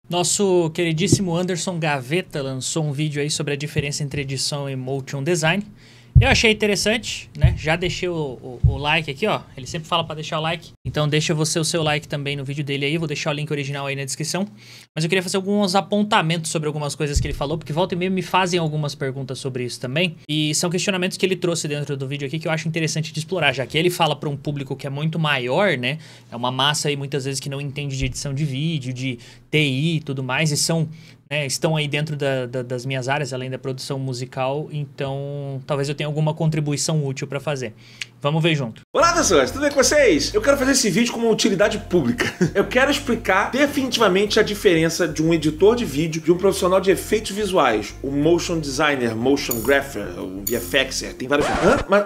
Nosso queridíssimo Anderson Gaveta lançou um vídeo aí sobre a diferença entre edição e motion design. Eu achei interessante, né? Já deixei o like aqui, ó. Ele sempre fala pra deixar o like. Então deixa você o seu like também no vídeo dele aí. Vou deixar o link original aí na descrição. Mas eu queria fazer alguns apontamentos sobre algumas coisas que ele falou, porque volta e meia me fazem algumas perguntas sobre isso também. E são questionamentos que ele trouxe dentro do vídeo aqui que eu acho interessante de explorar, já que ele fala pra um público que é muito maior, né? É uma massa aí muitas vezes que não entende de edição de vídeo, de TI e tudo mais, e são... estão aí dentro das minhas áreas, além da produção musical, então talvez eu tenha alguma contribuição útil para fazer. Vamos ver junto. Olá pessoas, tudo bem com vocês? Eu quero fazer esse vídeo como uma utilidade pública. Eu quero explicar definitivamente a diferença de um editor de vídeo, de um profissional de efeitos visuais, o motion designer, motion grapher, o VFXer, tem vários...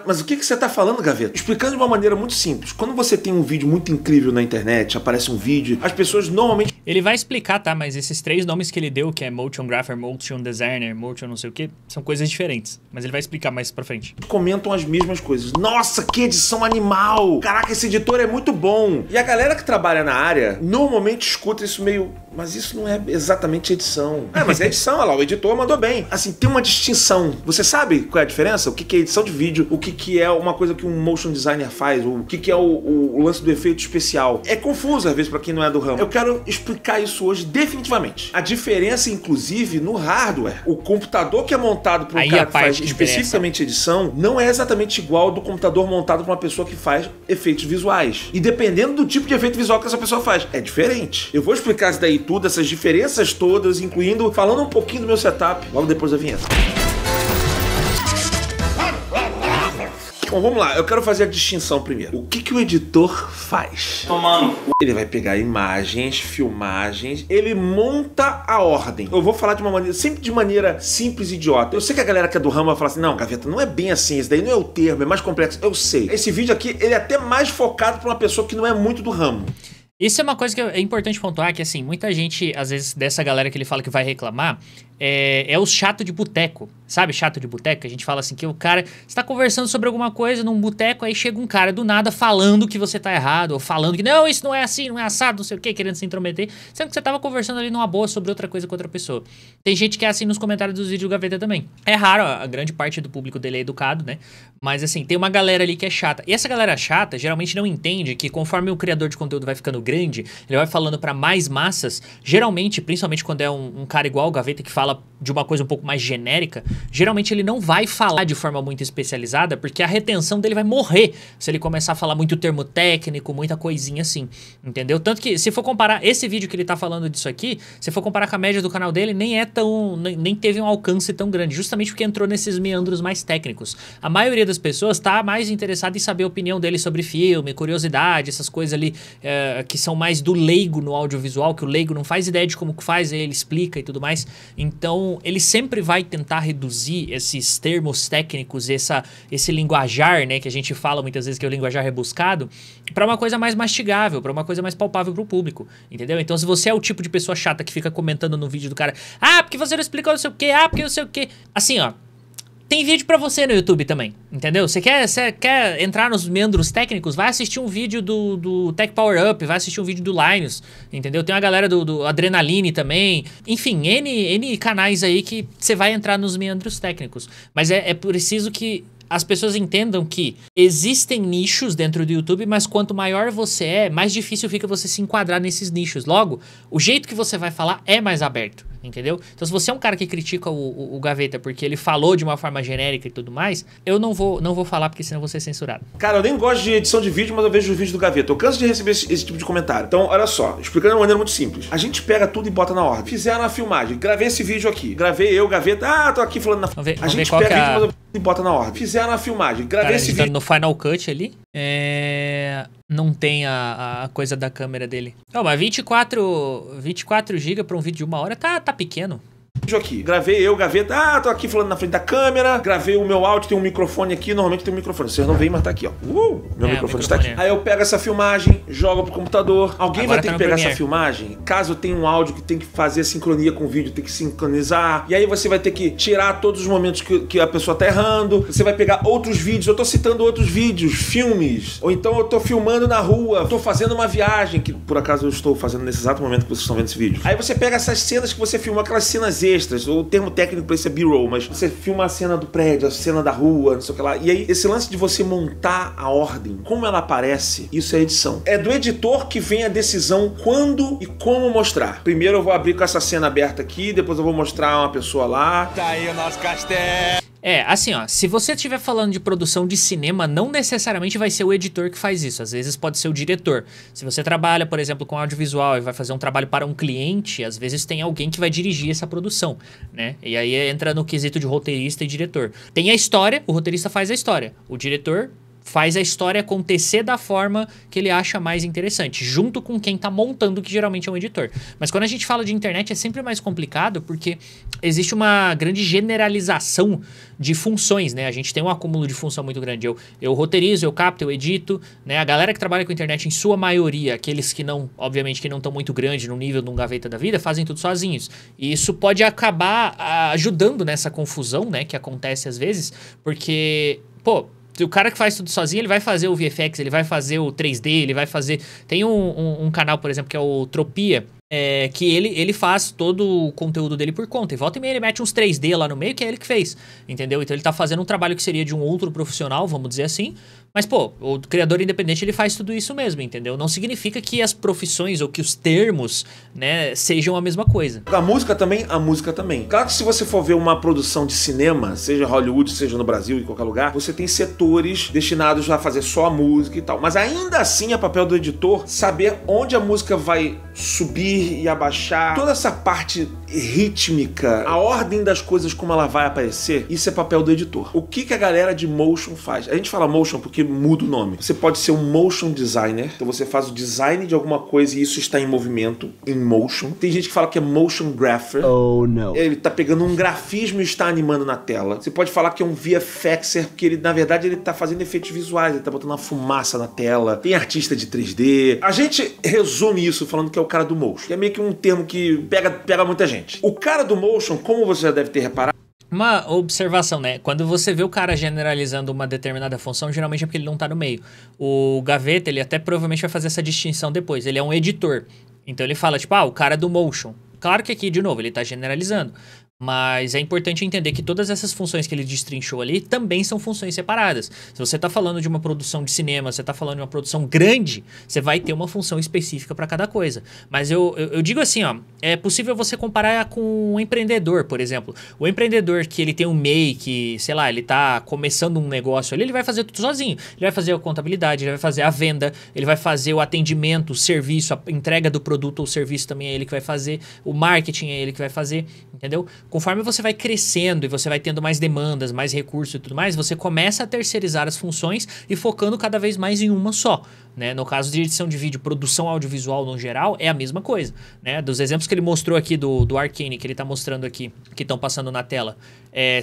Mas o que você tá falando, Gaveta? Explicando de uma maneira muito simples. Quando você tem um vídeo muito incrível na internet, aparece um vídeo, as pessoas normalmente... Ele vai explicar, tá? Mas esses três nomes que ele deu, que é motion grapher, motion designer, motion não sei o que, são coisas diferentes. Mas ele vai explicar mais pra frente. Comentam as mesmas coisas. Nossa, que edição animal! Caraca, esse editor é muito bom! E a galera que trabalha na área normalmente escuta isso meio... Mas isso não é exatamente edição. Mas é edição, olha lá, o editor mandou bem. Assim, tem uma distinção. Você sabe qual é a diferença? O que é edição de vídeo, o que é uma coisa que um motion designer faz, o que é o lance do efeito especial. É confuso, às vezes, pra quem não é do ramo. Eu quero explicar isso hoje definitivamente. A diferença, inclusive, no hardware. O computador que é montado para um cara que faz especificamente edição não é exatamente igual ao do computador montado para uma pessoa que faz efeitos visuais. E dependendo do tipo de efeito visual que essa pessoa faz, é diferente. Eu vou explicar isso daí tudo, essas diferenças todas, incluindo falando um pouquinho do meu setup logo depois da vinheta. Bom, vamos lá, eu quero fazer a distinção primeiro. O que o editor faz? Ele vai pegar imagens, filmagens, ele monta a ordem. Eu vou falar de uma maneira, sempre de maneira simples e idiota. Eu sei que a galera que é do ramo vai falar assim, não, Gaveta, não é bem assim, esse daí não é o termo, é mais complexo. Eu sei. Esse vídeo aqui, ele é até mais focado para uma pessoa que não é muito do ramo. Isso é uma coisa que é importante pontuar, que assim, muita gente, às vezes, dessa galera que ele fala que vai reclamar, é o chato de boteco, sabe? Chato de boteco, a gente fala assim, que o cara está conversando sobre alguma coisa num boteco, aí chega um cara do nada falando que você tá errado, ou falando que não, isso não é assim, não é assado, não sei o que, querendo se intrometer, sendo que você tava conversando ali numa boa sobre outra coisa com outra pessoa. Tem gente que é assim nos comentários dos vídeos do Gaveta também. É raro, a grande parte do público dele é educado, né? Mas assim, tem uma galera ali que é chata. E essa galera chata geralmente não entende que conforme o criador de conteúdo vai ficando grande, ele vai falando pra mais massas, geralmente, principalmente quando é um cara igual o Gaveta que fala de uma coisa um pouco mais genérica, geralmente ele não vai falar de forma muito especializada, porque a retenção dele vai morrer se ele começar a falar muito termo técnico, muita coisinha assim, entendeu? Tanto que, se for comparar esse vídeo que ele tá falando disso aqui, se for comparar com a média do canal dele, nem teve um alcance tão grande, justamente porque entrou nesses meandros mais técnicos. A maioria das pessoas tá mais interessada em saber a opinião dele sobre filme, curiosidade, essas coisas ali que são mais do leigo no audiovisual, que o leigo não faz ideia de como que faz, ele explica e tudo mais. Então, ele sempre vai tentar reduzir esses termos técnicos, esse linguajar, né, que a gente fala muitas vezes que é o linguajar rebuscado, para uma coisa mais mastigável, para uma coisa mais palpável pro público, entendeu? Então, se você é o tipo de pessoa chata que fica comentando no vídeo do cara, porque você não explicou não sei o que, porque não sei o que, assim, ó, tem vídeo pra você no YouTube também, entendeu? Você quer entrar nos meandros técnicos? Vai assistir um vídeo do Tech Power Up, vai assistir um vídeo do Linus, entendeu? Tem uma galera do Adrenaline também. Enfim, N canais aí que você vai entrar nos meandros técnicos. Mas é preciso que as pessoas entendam que existem nichos dentro do YouTube, mas quanto maior você é, mais difícil fica você se enquadrar nesses nichos. Logo, o jeito que você vai falar é mais aberto, entendeu? Então, se você é um cara que critica o Gaveta porque ele falou de uma forma genérica e tudo mais, eu não vou falar porque senão eu vou ser censurado. Cara, eu nem gosto de edição de vídeo, mas eu vejo os vídeos do Gaveta. Eu canso de receber esse tipo de comentário. Então, olha só, explicando de uma maneira muito simples. A gente pega tudo e bota na ordem. Fizeram a filmagem, gravei esse vídeo aqui. Gravei eu, Gaveta, tô aqui falando na... A gente pega vídeo, mas e bota na ordem. Fizeram a filmagem, gravei esse vídeo. No Final Cut ali, não tem a coisa da câmera dele. Não, mas 24 GB pra um vídeo de 1 hora tá pequeno. vídeo aqui. Gravei eu, Gaveta, tô aqui falando na frente da câmera, gravei o meu áudio, tem um microfone aqui, normalmente tem um microfone. Vocês não veem, mas tá aqui, ó. Meu microfone está aqui. Aí eu pego essa filmagem, jogo pro computador. Alguém vai ter que pegar essa filmagem, caso tenha um áudio que tem que fazer a sincronia com o vídeo, tem que sincronizar. E aí você vai ter que tirar todos os momentos que a pessoa tá errando. Você vai pegar outros vídeos, eu tô citando outros vídeos, filmes. Ou então eu tô filmando na rua, tô fazendo uma viagem, que por acaso eu estou fazendo nesse exato momento que vocês estão vendo esse vídeo. Aí você pega essas cenas que você filmou, aquelas cenas extras, o termo técnico pra isso é B-roll, mas você filma a cena do prédio, a cena da rua, não sei o que lá. E aí, esse lance de você montar a ordem, como ela aparece, isso é edição. É do editor que vem a decisão quando e como mostrar. Primeiro eu vou abrir com essa cena aberta aqui, depois eu vou mostrar uma pessoa lá. Tá aí o nosso castelo. Assim, ó, se você estiver falando de produção de cinema, não necessariamente vai ser o editor que faz isso, às vezes pode ser o diretor. Se você trabalha, por exemplo, com audiovisual e vai fazer um trabalho para um cliente, às vezes tem alguém que vai dirigir essa produção, né? E aí entra no quesito de roteirista e diretor. Tem a história, o roteirista faz a história, o diretor faz a história acontecer da forma que ele acha mais interessante, junto com quem tá montando, que geralmente é um editor. Mas quando a gente fala de internet é sempre mais complicado, porque existe uma grande generalização de funções, né? A gente tem um acúmulo de função muito grande. Eu roteirizo, eu capto, eu edito, né? A galera que trabalha com internet, em sua maioria, aqueles que não, obviamente, que não estão muito grandes no nível de um Gaveta da vida, fazem tudo sozinhos. E isso pode acabar ajudando nessa confusão, né? Que acontece às vezes, porque, pô, o cara que faz tudo sozinho, ele vai fazer o VFX, ele vai fazer o 3D, ele vai fazer... Tem um canal, por exemplo, que é o Tropia, que ele faz todo o conteúdo dele por conta. E volta e meia ele mete uns 3D lá no meio, que é ele que fez, entendeu? Então ele tá fazendo um trabalho que seria de um outro profissional, vamos dizer assim. Mas, pô, o criador independente, ele faz tudo isso mesmo, entendeu? Não significa que as profissões ou que os termos, né, sejam a mesma coisa. A música também. Claro que se você for ver uma produção de cinema, seja Hollywood, seja no Brasil, em qualquer lugar, você tem setores destinados a fazer só a música e tal. Mas ainda assim é papel do editor saber onde a música vai subir e abaixar. Toda essa parte rítmica, a ordem das coisas como ela vai aparecer, isso é papel do editor. O que a galera de motion faz? A gente fala motion porque muda o nome. Você pode ser um motion designer, então você faz o design de alguma coisa e isso está em movimento, em motion. Tem gente que fala que é motion grapher. Oh, não. Ele tá pegando um grafismo e está animando na tela. Você pode falar que é um VFXer, porque ele, na verdade, ele tá fazendo efeitos visuais, ele tá botando uma fumaça na tela. Tem artista de 3D. A gente resume isso falando que é o cara do motion, que é meio que um termo que pega muita gente. O cara do motion, como você já deve ter reparado, uma observação, né? Quando você vê o cara generalizando uma determinada função, geralmente é porque ele não tá no meio. O Gaveta, ele até provavelmente vai fazer essa distinção depois. Ele é um editor. Então ele fala, tipo, o cara do motion. Claro que aqui, de novo, ele tá generalizando. Mas é importante entender que todas essas funções que ele destrinchou ali também são funções separadas. Se você está falando de uma produção de cinema, você está falando de uma produção grande, você vai ter uma função específica para cada coisa. Mas eu digo assim, ó, é possível você comparar com um empreendedor, por exemplo. O empreendedor que ele tem um MEI, que, sei lá, ele está começando um negócio ali, ele vai fazer tudo sozinho. Ele vai fazer a contabilidade, ele vai fazer a venda, ele vai fazer o atendimento, o serviço, a entrega do produto ou serviço também é ele que vai fazer, o marketing é ele que vai fazer, entendeu? Conforme você vai crescendo e você vai tendo mais demandas, mais recursos e tudo mais, você começa a terceirizar as funções e focando cada vez mais em uma só, né? No caso de edição de vídeo, produção audiovisual no geral, é a mesma coisa, né? Dos exemplos que ele mostrou aqui do Arcane, que ele tá mostrando aqui, que estão passando na tela,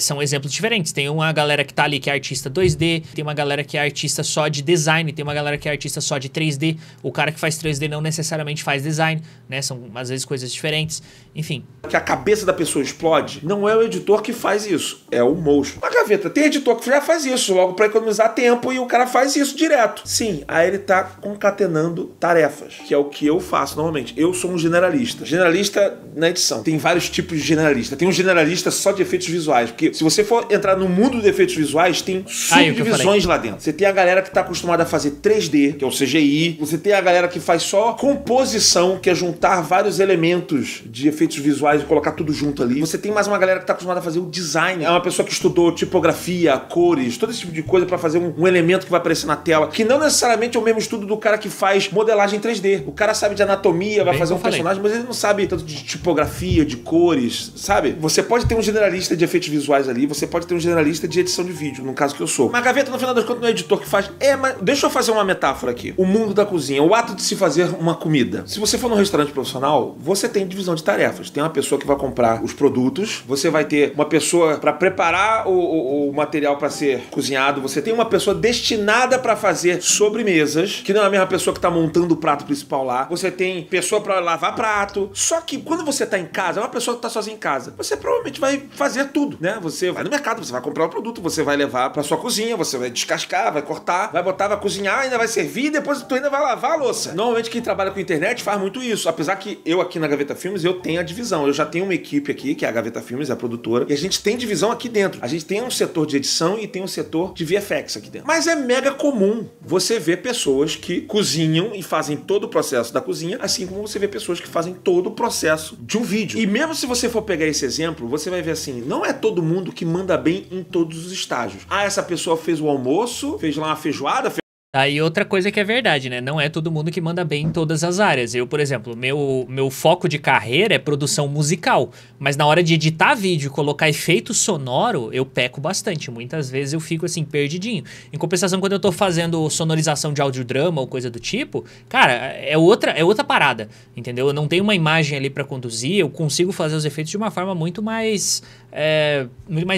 são exemplos diferentes. Tem uma galera que tá ali que é artista 2D, tem uma galera que é artista só de design, tem uma galera que é artista só de 3D. O cara que faz 3D não necessariamente faz design, né? São às vezes coisas diferentes, enfim. Que a cabeça da pessoa explode, não é o editor que faz isso, é o motion. A Gaveta, tem editor que já faz isso, logo para economizar tempo, e o cara faz isso direto. Sim, aí ele tá concatenando tarefas, que é o que eu faço normalmente. Eu sou um generalista. Generalista na edição. Tem vários tipos de generalista. Tem um generalista só de efeitos visuais, porque se você for entrar no mundo de efeitos visuais, tem subdivisões lá dentro. Você tem a galera que tá acostumada a fazer 3D, que é o CGI. Você tem a galera que faz só composição, que é juntar vários elementos de efeitos visuais e colocar tudo junto ali. Você tem mais uma galera que tá acostumada a fazer o design. É uma pessoa que estudou tipografia, cores, todo esse tipo de coisa pra fazer um elemento que vai aparecer na tela, que não necessariamente é o mesmo estudo do cara que faz modelagem 3D. O cara sabe de anatomia, vai fazer um falei. personagem, mas ele não sabe tanto de tipografia, de cores, sabe? Você pode ter um generalista de efeitos visuais ali, você pode ter um generalista de edição de vídeo, no caso que eu sou. Mas Gaveta, no final das contas, não é editor que faz. Mas deixa eu fazer uma metáfora aqui. O mundo da cozinha, o ato de se fazer uma comida. Se você for num restaurante profissional, você tem divisão de tarefas. Tem uma pessoa que vai comprar os produtos, você vai ter uma pessoa para preparar o material para ser cozinhado, você tem uma pessoa destinada para fazer sobremesas, que não é a mesma pessoa que tá montando o prato principal lá. Você tem pessoa para lavar prato. Só que quando você tá em casa, é uma pessoa que tá sozinha em casa, você provavelmente vai fazer tudo, né? Você vai no mercado, você vai comprar o produto, você vai levar pra sua cozinha, você vai descascar, vai cortar, vai botar, vai cozinhar, ainda vai servir e depois tu ainda vai lavar a louça. Normalmente quem trabalha com internet faz muito isso, apesar que eu aqui na Gaveta Filmes, eu tenho a divisão. Eu já tenho uma equipe aqui, que é a Gaveta Filmes, é a produtora, e a gente tem divisão aqui dentro. A gente tem um setor de edição e tem um setor de VFX aqui dentro. Mas é mega comum você ver pessoas que cozinham e fazem todo o processo da cozinha, assim como você vê pessoas que fazem todo o processo de um vídeo. E mesmo se você for pegar esse exemplo, você vai ver assim, não é todo mundo que manda bem em todos os estágios. Ah, essa pessoa fez o almoço, fez lá uma feijoada, Aí outra coisa que é verdade, né? Não é todo mundo que manda bem em todas as áreas. Eu, por exemplo, meu foco de carreira é produção musical. Mas na hora de editar vídeo e colocar efeito sonoro, eu peco bastante. Muitas vezes eu fico assim, perdidinho. Em compensação, quando eu tô fazendo sonorização de audiodrama ou coisa do tipo, cara, é outra parada, entendeu? Eu não tenho uma imagem ali pra conduzir, eu consigo fazer os efeitos de uma forma muito mais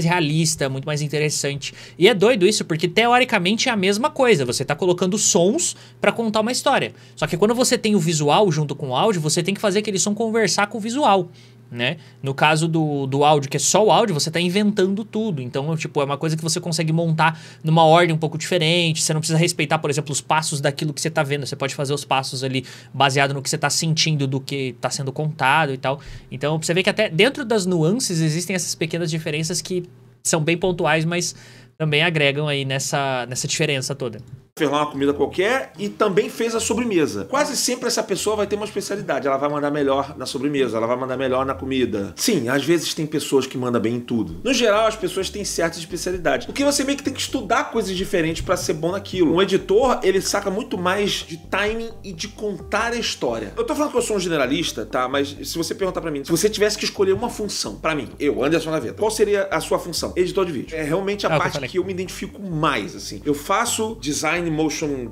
realista, muito mais interessante. E é doido isso, porque teoricamente é a mesma coisa. Você tá colocando sons pra contar uma história. Só que quando você tem o visual junto com o áudio, você tem que fazer aquele som conversar com o visual, né? No caso do áudio, que é só o áudio, você tá inventando tudo. Então, tipo, é uma coisa que você consegue montar numa ordem um pouco diferente. Você não precisa respeitar, por exemplo, os passos daquilo que você tá vendo. Você pode fazer os passos ali baseado no que você tá sentindo do que tá sendo contado e tal. Então, você vê que até dentro das nuances existem essas pequenas diferenças que são bem pontuais, mas também agregam aí nessa diferença toda. Fez lá uma comida qualquer e também fez a sobremesa. Quase sempre essa pessoa vai ter uma especialidade. Ela vai mandar melhor na sobremesa, ela vai mandar melhor na comida. Sim, às vezes tem pessoas que mandam bem em tudo. No geral, as pessoas têm certas especialidades. Porque você meio que tem que estudar coisas diferentes pra ser bom naquilo. Um editor, ele saca muito mais de timing e de contar a história. Eu tô falando que eu sou um generalista, tá? Mas se você perguntar pra mim, se você tivesse que escolher uma função, pra mim, eu, Anderson Gaveta, qual seria a sua função? Editor de vídeo. É realmente a parte que eu me identifico mais, assim. Eu faço design, motion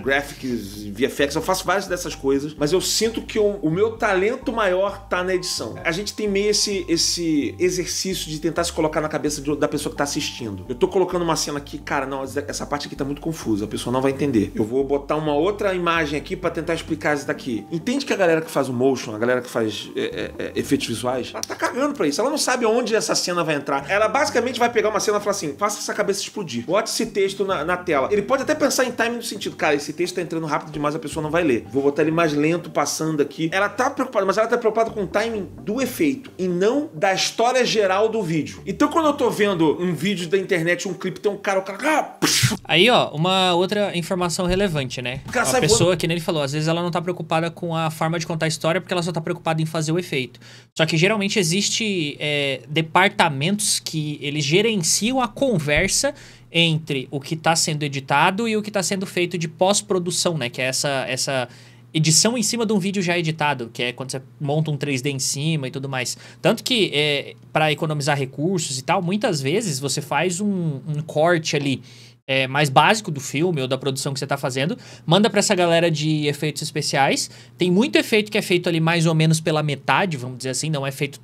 graphics, VFX, eu faço várias dessas coisas, mas eu sinto que o meu talento maior tá na edição. A gente tem meio esse exercício de tentar se colocar na cabeça da pessoa que tá assistindo. Eu tô colocando uma cena aqui, cara, não, essa parte aqui tá muito confusa, a pessoa não vai entender. Eu vou botar uma outra imagem aqui pra tentar explicar isso daqui. Entende que a galera que faz o motion, a galera que faz efeitos visuais, ela tá cagando pra isso. Ela não sabe onde essa cena vai entrar. Ela basicamente vai pegar uma cena e falar assim, faça essa cabeça explodir. Bote esse texto na tela. Ele pode até pensar em timing no sentido, cara, esse texto tá entrando rápido demais, a pessoa não vai ler. Vou botar ele mais lento, passando aqui. Ela tá preocupada, mas ela tá preocupada com o timing do efeito e não da história geral do vídeo. Então, quando eu tô vendo um vídeo da internet, um clipe, tem um cara, Aí, ó, uma outra informação relevante, né? A pessoa, que nem ele falou, às vezes ela não tá preocupada com a forma de contar a história porque ela só tá preocupada em fazer o efeito. Só que geralmente existe departamentos que eles gerenciam a conversa entre o que está sendo editado e o que está sendo feito de pós-produção, né? Que é essa edição em cima de um vídeo já editado, que é quando você monta um 3D em cima e tudo mais. Tanto que, para economizar recursos e tal, muitas vezes você faz um corte ali mais básico do filme ou da produção que você tá fazendo, manda pra essa galera de efeitos especiais. Tem muito efeito que é feito ali mais ou menos pela metade, vamos dizer assim, não é feito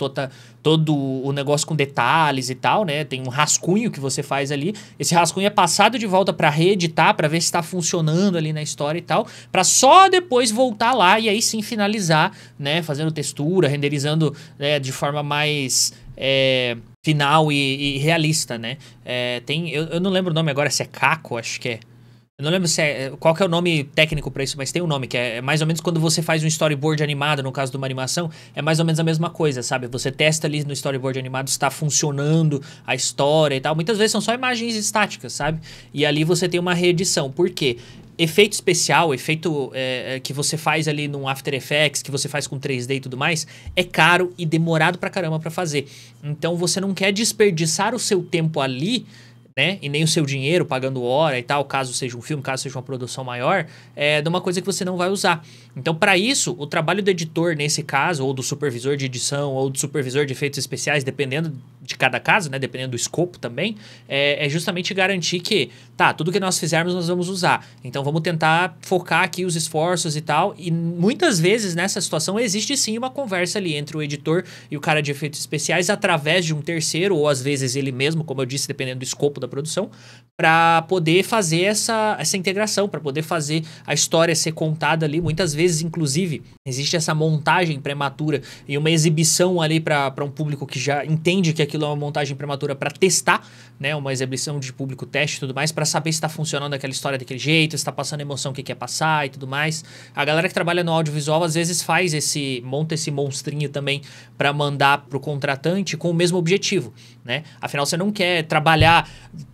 todo o negócio com detalhes e tal, né? Tem um rascunho que você faz ali. Esse rascunho é passado de volta pra reeditar, pra ver se tá funcionando ali na história e tal, pra só depois voltar lá e aí sim finalizar, né? Fazendo textura, renderizando de forma mais final e realista, né? Eu não lembro o nome agora, se é Caco, acho que é. Eu não lembro qual que é o nome técnico pra isso, mas tem um nome, que é mais ou menos quando você faz um storyboard animado, no caso de uma animação, é mais ou menos a mesma coisa, sabe? Você testa ali no storyboard animado se tá funcionando a história e tal. Muitas vezes são só imagens estáticas, sabe? E ali você tem uma reedição. Por quê? Efeito especial, efeito que você faz ali no After Effects, que você faz com 3D e tudo mais, é caro e demorado pra caramba pra fazer. Então você não quer desperdiçar o seu tempo ali né? E nem o seu dinheiro pagando hora e tal, caso seja um filme, caso seja uma produção maior, de uma coisa que você não vai usar. Então, para isso, o trabalho do editor, nesse caso, ou do supervisor de edição, ou do supervisor de efeitos especiais, dependendo de cada caso, né? Dependendo do escopo também, é justamente garantir que, tá, tudo que nós fizermos nós vamos usar. Então, vamos tentar focar aqui os esforços e tal. E muitas vezes, nessa situação, existe sim uma conversa ali entre o editor e o cara de efeitos especiais através de um terceiro, ou às vezes ele mesmo, como eu disse, dependendo do escopo da produção, para poder fazer essa integração, para poder fazer a história ser contada ali. Muitas vezes, inclusive, existe essa montagem prematura e uma exibição ali para um público que já entende que aquilo é uma montagem prematura para testar, né? Uma exibição de público teste e tudo mais, para saber se está funcionando aquela história daquele jeito, se está passando a emoção que quer passar e tudo mais. A galera que trabalha no audiovisual às vezes monta esse monstrinho também para mandar pro contratante com o mesmo objetivo, né? Afinal, você não quer trabalhar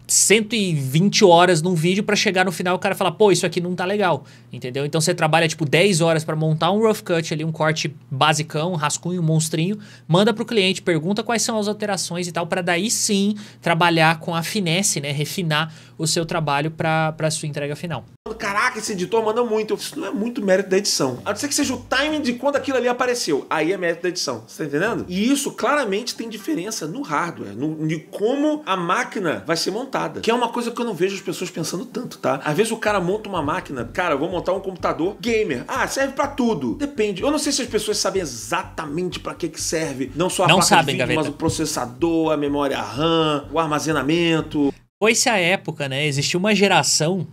120 horas num vídeo pra chegar no final e o cara falar, pô, isso aqui não tá legal, entendeu? Então você trabalha tipo 10 horas pra montar um rough cut ali, um corte basicão, um rascunho, um monstrinho, manda pro cliente, pergunta quais são as alterações e tal, pra daí sim trabalhar com a finesse, né? Refinar o seu trabalho pra sua entrega final. Caraca, esse editor manda muito. Isso não é muito mérito da edição. A não ser que seja o timing de quando aquilo ali apareceu. Aí é mérito da edição. Você tá entendendo? E isso claramente tem diferença no hardware, de como a máquina vai ser montada. Que é uma coisa que eu não vejo as pessoas pensando tanto, tá? Às vezes o cara monta uma máquina, cara, eu vou montar um computador gamer. Ah, serve pra tudo. Depende. Eu não sei se as pessoas sabem exatamente pra que serve. Não só a placa de vídeo, mas o processador, a memória RAM, o armazenamento. Foi-se a época, né? Existiu uma geração,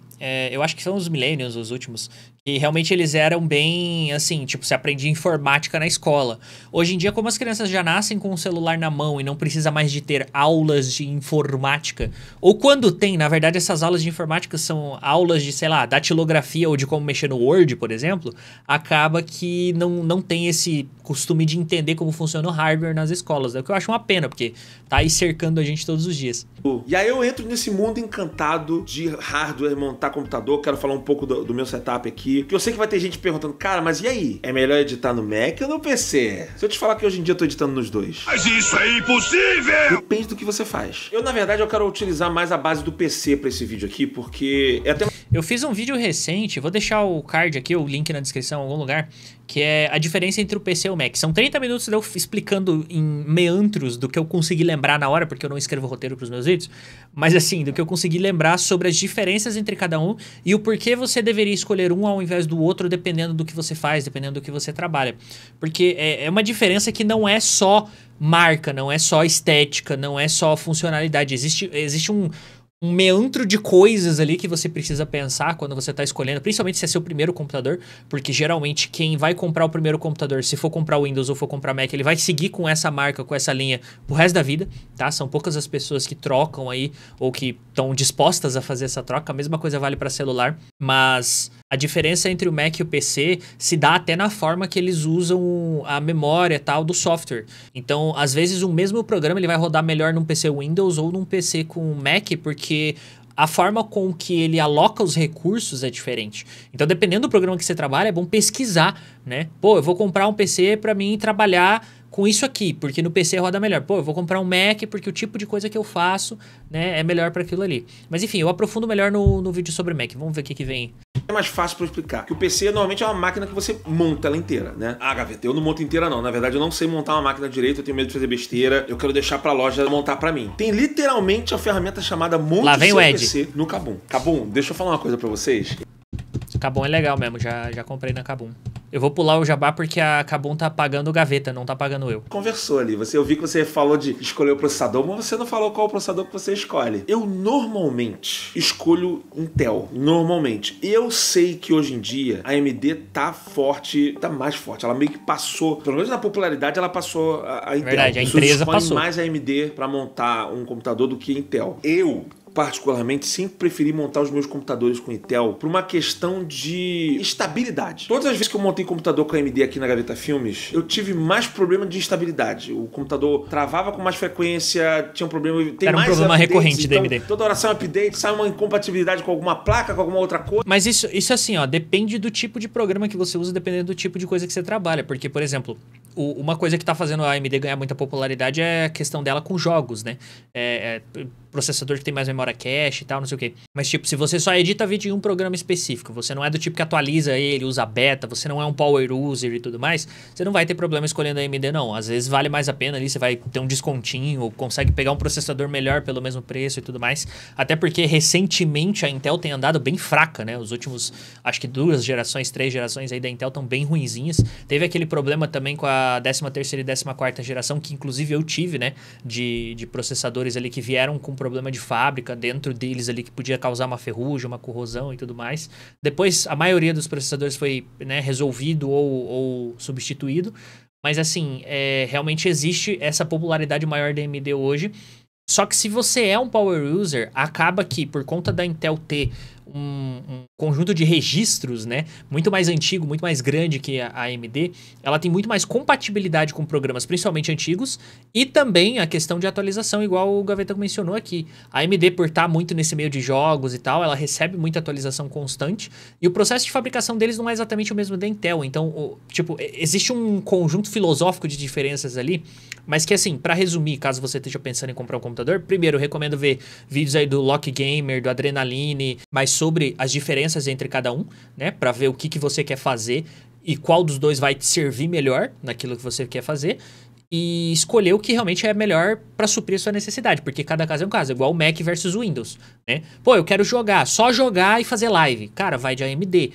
eu acho que são os millennials, os últimos, que realmente eles eram bem, assim, tipo, você aprendia informática na escola. Hoje em dia, como as crianças já nascem com o celular na mão e não precisa mais de ter aulas de informática, ou quando tem, na verdade, essas aulas de informática são aulas de, sei lá, datilografia ou de como mexer no Word, por exemplo, acaba que não tem esse costume de entender como funciona o hardware nas escolas, né? O que eu acho uma pena, porque tá aí cercando a gente todos os dias. E aí eu entro nesse mundo encantado de hardware, montar computador, quero falar um pouco do meu setup aqui, que eu sei que vai ter gente perguntando, cara, mas e aí? É melhor editar no Mac ou no PC? Se eu te falar que hoje em dia eu tô editando nos dois. Mas isso é impossível! Depende do que você faz. Na verdade, eu quero utilizar mais a base do PC pra esse vídeo aqui, porque é até... Eu fiz um vídeo recente, vou deixar o card aqui, o link na descrição em algum lugar, que é a diferença entre o PC e o Mac. São 30 minutos de eu explicando em meandros do que eu consegui lembrar na hora, porque eu não escrevo roteiro pros meus vídeos, mas assim, do que eu consegui lembrar sobre as diferenças entre cada um e o porquê você deveria escolher um ao invés do outro, dependendo do que você faz, dependendo do que você trabalha. Porque é uma diferença que não é só marca, não é só estética, não é só funcionalidade. Existe um meandro de coisas ali que você precisa pensar quando você está escolhendo, principalmente se é seu primeiro computador, porque geralmente quem vai comprar o primeiro computador, se for comprar o Windows ou for comprar Mac, ele vai seguir com essa marca, com essa linha o resto da vida, tá? São poucas as pessoas que trocam aí ou que estão dispostas a fazer essa troca. A mesma coisa vale para celular, mas a diferença entre o Mac e o PC se dá até na forma que eles usam a memória tal do software. Então, às vezes o mesmo programa ele vai rodar melhor num PC Windows ou num PC com Mac, porque a forma com que ele aloca os recursos é diferente. Então, dependendo do programa que você trabalha, é bom pesquisar, né? Pô, eu vou comprar um PC para mim trabalhar com isso aqui, porque no PC roda melhor. Pô, eu vou comprar um Mac porque o tipo de coisa que eu faço, né, é melhor para aquilo ali. Mas enfim, eu aprofundo melhor no vídeo sobre Mac. Vamos ver o que vem. É mais fácil para explicar. Que o PC normalmente é uma máquina que você monta ela inteira, né? Ah, Gaveta, eu não monto inteira não. Na verdade, eu não sei montar uma máquina direito, eu tenho medo de fazer besteira. Eu quero deixar pra loja montar pra mim. Tem literalmente a ferramenta chamada Monte Seu PC no Kabum. Kabum, deixa eu falar uma coisa pra vocês. Kabum é legal mesmo, já comprei na Kabum. Eu vou pular o jabá porque a Kabum tá pagando o Gaveta, não tá pagando eu. Conversou ali, eu vi que você falou de escolher o processador, mas você não falou qual o processador que você escolhe. Eu normalmente escolho Intel, normalmente. Eu sei que hoje em dia a AMD tá forte, tá mais forte. Ela meio que passou, pelo menos na popularidade, ela passou a Intel. Verdade, a empresa passou. Mais a AMD pra montar um computador do que Intel. Eu particularmente, sempre preferi montar os meus computadores com Intel por uma questão de estabilidade. Todas as vezes que eu montei computador com AMD aqui na Gaveta Filmes, eu tive mais problema de estabilidade. O computador travava com mais frequência, tinha um problema... Era um problema recorrente da AMD. Toda hora sai um update, sai uma incompatibilidade com alguma placa, com alguma outra coisa. Mas isso assim, ó, depende do tipo de programa que você usa, dependendo do tipo de coisa que você trabalha. Porque, por exemplo, uma coisa que tá fazendo a AMD ganhar muita popularidade é a questão dela com jogos, né? processador que tem mais memória cache e tal, não sei o quê. Mas, tipo, se você só edita vídeo em um programa específico, você não é do tipo que atualiza ele, usa beta, você não é um power user e tudo mais, você não vai ter problema escolhendo a AMD, não. Às vezes vale mais a pena ali, você vai ter um descontinho, ou consegue pegar um processador melhor pelo mesmo preço e tudo mais. Até porque, recentemente, a Intel tem andado bem fraca, né? Os últimos, acho que 2 gerações, 3 gerações aí da Intel estão bem ruinzinhas. Teve aquele problema também com a 13ª e 14ª geração, que inclusive eu tive, né? De processadores ali que vieram com problema de fábrica dentro deles ali, que podia causar uma ferrugem, uma corrosão e tudo mais. Depois, a maioria dos processadores foi, né, resolvido ou substituído. Mas assim, realmente existe essa popularidade maior da AMD hoje. Só que se você é um power user, acaba que, por conta da Intel ter um conjunto de registros, né, muito mais antigo, muito mais grande que a AMD, ela tem muito mais compatibilidade com programas, principalmente antigos, e também a questão de atualização, igual o Gaveta mencionou aqui. A AMD, por estar muito nesse meio de jogos e tal, ela recebe muita atualização constante, e o processo de fabricação deles não é exatamente o mesmo da Intel. Então, tipo, existe um conjunto filosófico de diferenças ali, mas que, assim, pra resumir, caso você esteja pensando em comprar um computador, primeiro, eu recomendo ver vídeos aí do Lock Gamer, do Adrenaline, mais sobre as diferenças entre cada um, né? Pra ver o que você quer fazer e qual dos dois vai te servir melhor naquilo que você quer fazer. E escolher o que realmente é melhor pra suprir a sua necessidade, porque cada caso é um caso, é igual o Mac versus Windows, né? Pô, eu quero jogar, só jogar e fazer live. Cara, vai de AMD,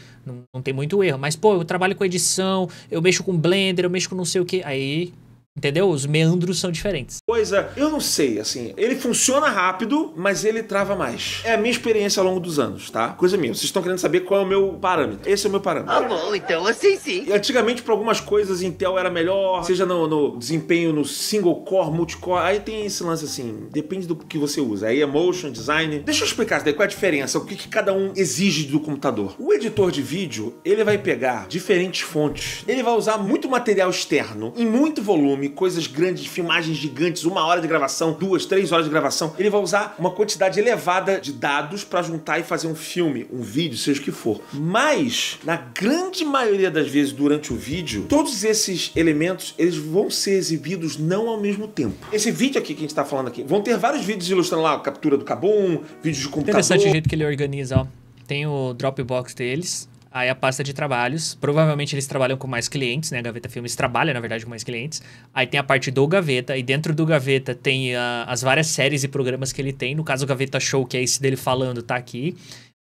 não tem muito erro. Mas, pô, eu trabalho com edição, eu mexo com Blender, eu mexo com não sei o que, aí... Entendeu? Os meandros são diferentes. Coisa, eu não sei, assim, ele funciona rápido, mas ele trava mais. É a minha experiência ao longo dos anos, tá? Coisa minha. Vocês estão querendo saber qual é o meu parâmetro. Esse é o meu parâmetro. Ah, bom, então assim sim. E antigamente, para algumas coisas, Intel era melhor, seja no desempenho no single core, multicore. Aí tem esse lance assim, depende do que você usa. Aí é motion, design. Deixa eu explicar daí qual é a diferença, o que cada um exige do computador. O editor de vídeo, ele vai pegar diferentes fontes. Ele vai usar muito material externo, em muito volume, coisas grandes, filmagens gigantes, 1 hora de gravação, 2, 3 horas de gravação. Ele vai usar uma quantidade elevada de dados para juntar e fazer um filme, um vídeo, seja o que for. Mas, na grande maioria das vezes durante o vídeo, todos esses elementos, eles vão ser exibidos não ao mesmo tempo. Esse vídeo aqui que a gente tá falando aqui, vão ter vários vídeos ilustrando lá a captura do Kabum, vídeos de computador. Interessante o jeito que ele organiza, ó. Tem o Dropbox deles, aí a pasta de trabalhos. Provavelmente eles trabalham com mais clientes, né? A Gaveta Filmes trabalha, na verdade, com mais clientes. Aí tem a parte do Gaveta, e dentro do Gaveta tem as várias séries e programas que ele tem. No caso, o Gaveta Show, que é esse dele falando, tá aqui.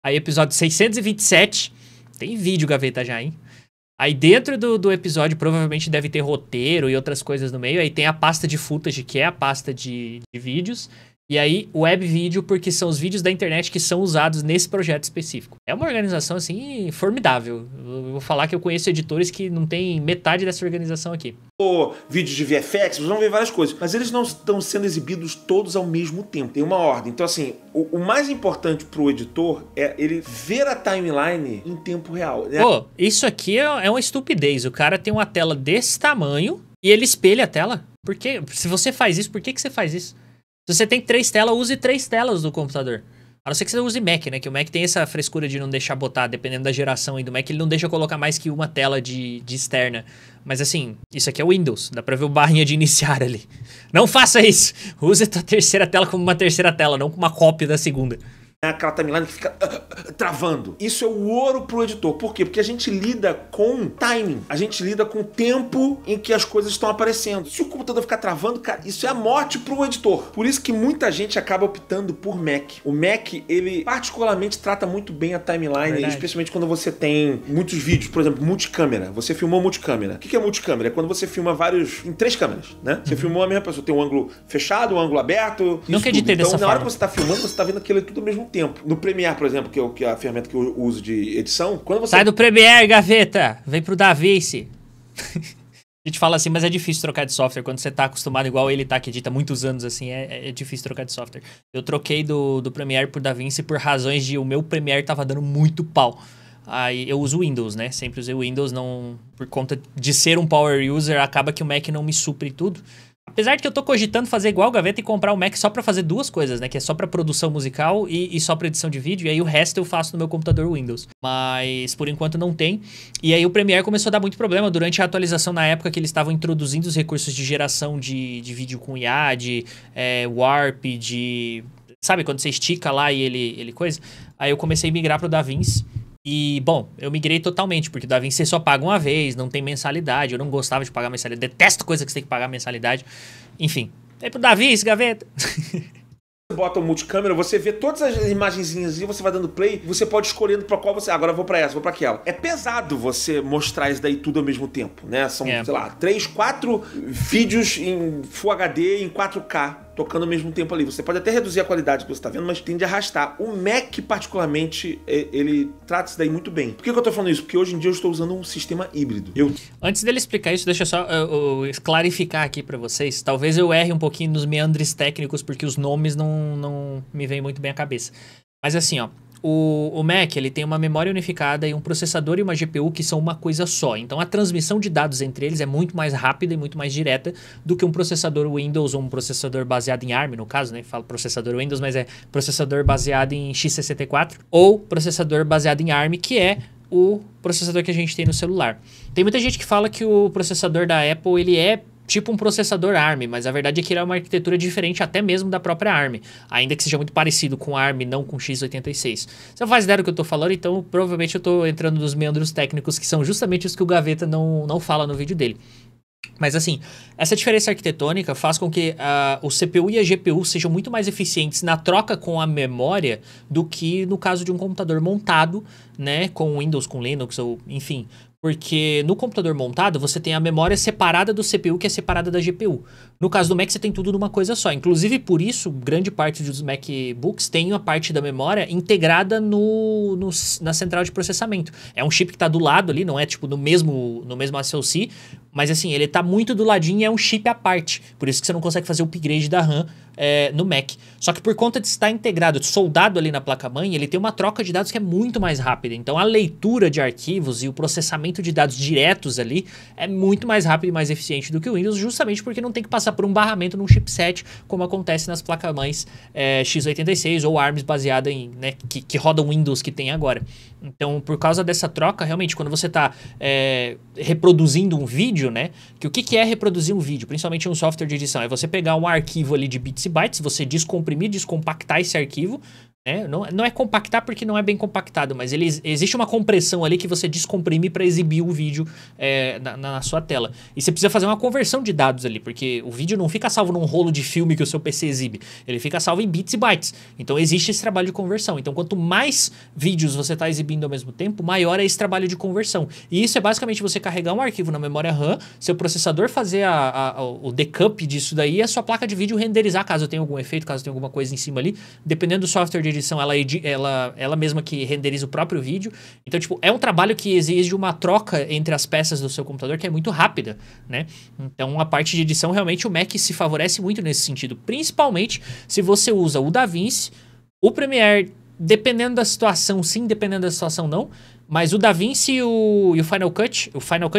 Aí episódio 627, tem vídeo, Gaveta, já, hein? Aí dentro do episódio provavelmente deve ter roteiro e outras coisas no meio. Aí tem a pasta de footage, que é a pasta de vídeos. E aí, web vídeo, porque são os vídeos da internet que são usados nesse projeto específico. É uma organização, assim, formidável. Eu vou falar que eu conheço editores que não tem metade dessa organização aqui. Vídeos de VFX, vocês vão ver várias coisas. Mas eles não estão sendo exibidos todos ao mesmo tempo. Tem uma ordem. Então, assim, o mais importante pro editor é ele ver a timeline em tempo real. Pô, isso aqui é uma estupidez. O cara tem uma tela desse tamanho e ele espelha a tela. Por quê? Se você faz isso, por que você faz isso? Se você tem 3 telas, use 3 telas do computador. A não ser que você use Mac, né? Que o Mac tem essa frescura de não deixar botar, dependendo da geração aí do Mac, ele não deixa colocar mais que uma tela de externa. Mas assim, isso aqui é o Windows. Dá pra ver o barrinha de iniciar ali. Não faça isso! Use a terceira tela como uma terceira tela, não como uma cópia da segunda. Aquela timeline que fica travando. Isso é o ouro pro editor. Por quê? Porque a gente lida com timing. A gente lida com o tempo em que as coisas estão aparecendo. Se o computador ficar travando, cara, isso é a morte pro editor. Por isso que muita gente acaba optando por Mac. O Mac, ele particularmente trata muito bem a timeline, Verdade. especialmente quando você tem muitos vídeos, por exemplo, multicâmera. Você filmou multicâmera. O que é multicâmera? É quando você filma vários em 3 câmeras, né? Você filmou a mesma pessoa. Tem um ângulo fechado, um ângulo aberto. Nunca editei dessa forma. Então, na hora que forma. você tá filmando, você tá vendo aquilo tudo ao mesmo tempo. No Premiere, por exemplo, que é a ferramenta que eu uso de edição, quando você... Sai do Premiere, Gaveta! Vem pro Davinci! A gente fala assim, mas é difícil trocar de software. Quando você tá acostumado igual ele tá, que edita muitos anos assim, é difícil trocar de software. Eu troquei do Premiere por DaVinci por razões de o meu Premiere tava dando muito pau. Aí eu uso Windows, né? Sempre usei o Windows, não... Por conta de ser um power user, acaba que o Mac não me supre tudo. Apesar de que eu tô cogitando fazer igual o Gaveta e comprar o Mac só pra fazer 2 coisas, né? Que é só pra produção musical e só pra edição de vídeo. E aí o resto eu faço no meu computador Windows. Mas por enquanto não tem. E aí o Premiere começou a dar muito problema durante a atualização na época que eles estavam introduzindo os recursos de geração de vídeo com IA, de Warp, de Sabe quando você estica lá e ele coisa? Aí eu comecei a migrar pro DaVinci. E, bom, eu migrei totalmente, porque o DaVinci você só paga uma vez, não tem mensalidade. Eu não gostava de pagar mensalidade. Detesto coisa que você tem que pagar mensalidade. Enfim, aí pro DaVinci, gaveta. Você bota o multicâmera, você vê todas as imagenzinhas e você vai dando play, você pode escolhendo pra qual você... Agora eu vou pra essa, vou pra aquela. É pesado você mostrar isso daí tudo ao mesmo tempo, né? São, sei lá, 3, 4 vídeos em Full HD, em 4K, tocando ao mesmo tempo ali. Você pode até reduzir a qualidade que você tá vendo, mas tende a arrastar. O Mac, particularmente, ele trata isso daí muito bem. Por que eu tô falando isso? Porque hoje em dia eu estou usando um sistema híbrido. Antes dele explicar isso, deixa eu só clarificar aqui pra vocês. Talvez eu erre um pouquinho nos meandres técnicos, porque os nomes não me vêm muito bem à cabeça. Mas assim, ó, o Mac, ele tem uma memória unificada e um processador e uma GPU que são uma coisa só. Então a transmissão de dados entre eles é muito mais rápida e muito mais direta do que um processador Windows ou um processador baseado em ARM, no caso, né? Falo processador Windows, mas é processador baseado em x64 ou processador baseado em ARM, que é o processador que a gente tem no celular. Tem muita gente que fala que o processador da Apple, ele é tipo um processador ARM, mas a verdade é que ele é uma arquitetura diferente até mesmo da própria ARM, ainda que seja muito parecido com ARM, não com x86. Você não faz ideia do que eu tô falando, então provavelmente eu tô entrando nos meandros técnicos, que são justamente os que o Gaveta não fala no vídeo dele. Mas assim, essa diferença arquitetônica faz com que o CPU e a GPU sejam muito mais eficientes na troca com a memória do que no caso de um computador montado, né, com Windows, com Linux, ou enfim. Porque no computador montado, você tem a memória separada do CPU, que é separada da GPU. No caso do Mac, você tem tudo numa coisa só. Inclusive, por isso, grande parte dos MacBooks tem a parte da memória integrada na central de processamento. É um chip que está do lado ali, não é tipo no mesmo SoC, mas assim, ele está muito do ladinho e é um chip à parte. Por isso que você não consegue fazer o upgrade da RAM no Mac. Só que por conta de estar integrado, soldado ali na placa-mãe, ele tem uma troca de dados que é muito mais rápida. Então, a leitura de arquivos e o processamento de dados diretos ali é muito mais rápido e mais eficiente do que o Windows, justamente porque não tem que passar por um barramento num chipset, como acontece nas placas-mães x86 ou ARMs baseada em, né, que rodam Windows que tem agora. Então, por causa dessa troca, realmente, quando você está reproduzindo um vídeo, né, que o que é reproduzir um vídeo, principalmente em um software de edição, é você pegar um arquivo ali de bits e bytes, você descomprimir, descompactar esse arquivo, né? Não é compactar porque não é bem compactado, mas existe uma compressão ali que você descomprime para exibir o vídeo na sua tela. E você precisa fazer uma conversão de dados ali, porque o vídeo não fica salvo num rolo de filme que o seu PC exibe, ele fica salvo em bits e bytes. Então existe esse trabalho de conversão. Então quanto mais vídeos você está exibindo ao mesmo tempo, maior é esse trabalho de conversão. E isso é basicamente você carregar um arquivo na memória RAM, seu processador fazer o decump disso daí e a sua placa de vídeo renderizar, caso tenha algum efeito, caso tenha alguma coisa em cima ali. Dependendo do software de edição, ela mesma que renderiza o próprio vídeo. Então, tipo, é um trabalho que exige uma troca entre as peças do seu computador que é muito rápida, né? Então, a parte de edição, realmente, o Mac se favorece muito nesse sentido. Principalmente se você usa o DaVinci, o Premiere, dependendo da situação sim, dependendo da situação não. Mas o DaVinci e o Final Cut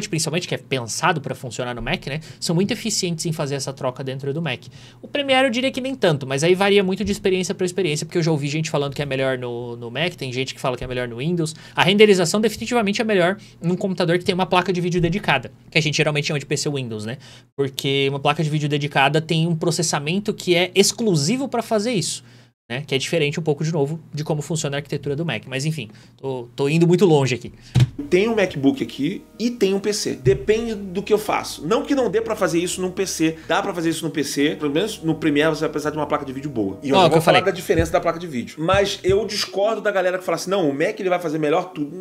principalmente, que é pensado para funcionar no Mac, né? São muito eficientes em fazer essa troca dentro do Mac. O Premiere eu diria que nem tanto, mas aí varia muito de experiência para experiência, porque eu já ouvi gente falando que é melhor no Mac, tem gente que fala que é melhor no Windows. A renderização definitivamente é melhor num computador que tem uma placa de vídeo dedicada, que a gente geralmente chama de PC Windows, né? Porque uma placa de vídeo dedicada tem um processamento que é exclusivo para fazer isso. Né? Que é diferente um pouco, de novo, de como funciona a arquitetura do Mac. Mas enfim, tô indo muito longe aqui. Tem um MacBook aqui e tem um PC. Depende do que eu faço. Não que não dê pra fazer isso num PC. Dá pra fazer isso no PC. Pelo menos no Premiere você vai precisar de uma placa de vídeo boa. E eu não vou falar da diferença da placa de vídeo. Mas eu discordo da galera que fala assim, não, o Mac ele vai fazer melhor tudo.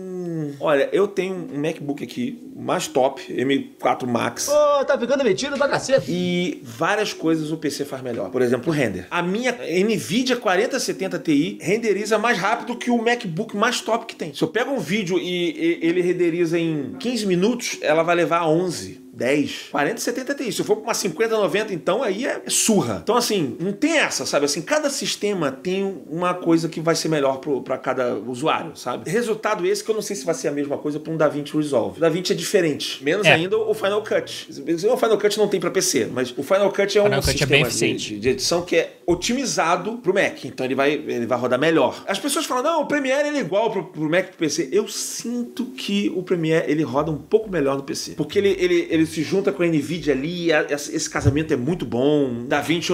Olha, eu tenho um MacBook aqui, mais top, M4 Max. Tá ficando metido da caceta. E várias coisas o PC faz melhor. Por exemplo, o render. A minha NVIDIA 4070 Ti renderiza mais rápido que o MacBook mais top que tem. Se eu pego um vídeo e ele renderiza em 15 minutos, ela vai levar a 11. 10, 40, 70 Ti. Se eu for pra uma 50, 90, então aí é surra. Então assim, não tem essa, sabe? Assim, cada sistema tem uma coisa que vai ser melhor pra cada usuário, sabe? Resultado esse que eu não sei se vai ser a mesma coisa pra um DaVinci Resolve. O DaVinci é diferente. Menos ainda o Final Cut. O Final Cut não tem pra PC, mas o Final Cut é um sistema de edição que é otimizado pro Mac. Então ele vai rodar melhor. As pessoas falam, não, o Premiere ele é igual pro Mac e pro PC. Eu sinto que o Premiere ele roda um pouco melhor no PC. Porque ele se junta com a NVIDIA ali, esse casamento é muito bom. DaVinci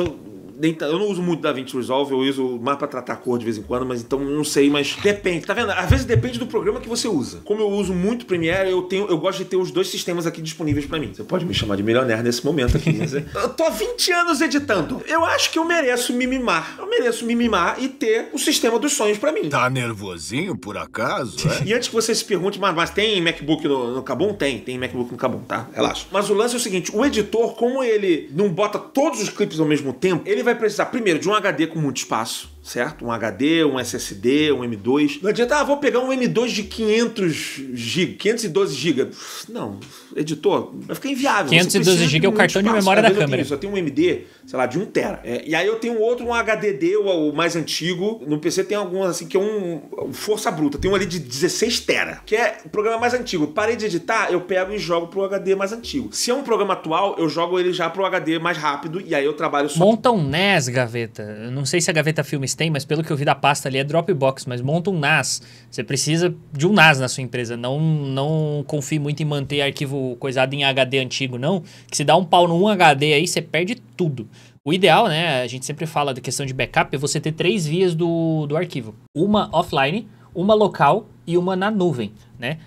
Eu não uso muito DaVinci Resolve, eu uso mais pra tratar cor de vez em quando, mas então não sei, mas depende, tá vendo? Às vezes depende do programa que você usa. Como eu uso muito Premiere, eu gosto de ter os dois sistemas aqui disponíveis pra mim. Você pode me chamar de milionário nesse momento aqui. Eu tô há 20 anos editando. Eu acho que eu mereço me mimar. Eu mereço me mimar e ter o sistema dos sonhos pra mim. Tá nervosinho, por acaso, é? E antes que você se pergunte, mas tem MacBook no Kabum? Tem MacBook no Kabum, tá? Relaxa. Mas o lance é o seguinte, o editor, como ele não bota todos os clipes ao mesmo tempo, ele vai precisar, primeiro, de um HD com muito espaço, certo? Um HD, um SSD, um M2. Não adianta, vou pegar um M2 de 500 GB, 512 GB. Não, editor, vai ficar inviável. 512 GB é o cartão de memória da câmera. Eu tenho um MD, sei lá, de 1 TB. E aí eu tenho outro, um HDD, o mais antigo. No PC tem alguns, assim, que é um força bruta. Tem um ali de 16 TB, que é o programa mais antigo. Parei de editar, eu pego e jogo pro HD mais antigo. Se é um programa atual, eu jogo ele já pro HD mais rápido e aí eu trabalho só... Monta um NAS, Gaveta. Eu não sei se a Gaveta Filmes tem, mas pelo que eu vi da pasta ali é Dropbox, mas monta um NAS. Você precisa de um NAS na sua empresa. Não confie muito em manter arquivo coisado em HD antigo, não. Que se dá um pau no HD aí, você perde tudo. O ideal, né, a gente sempre fala da questão de backup, é você ter 3 vias do arquivo. Uma offline, uma local e uma na nuvem, né?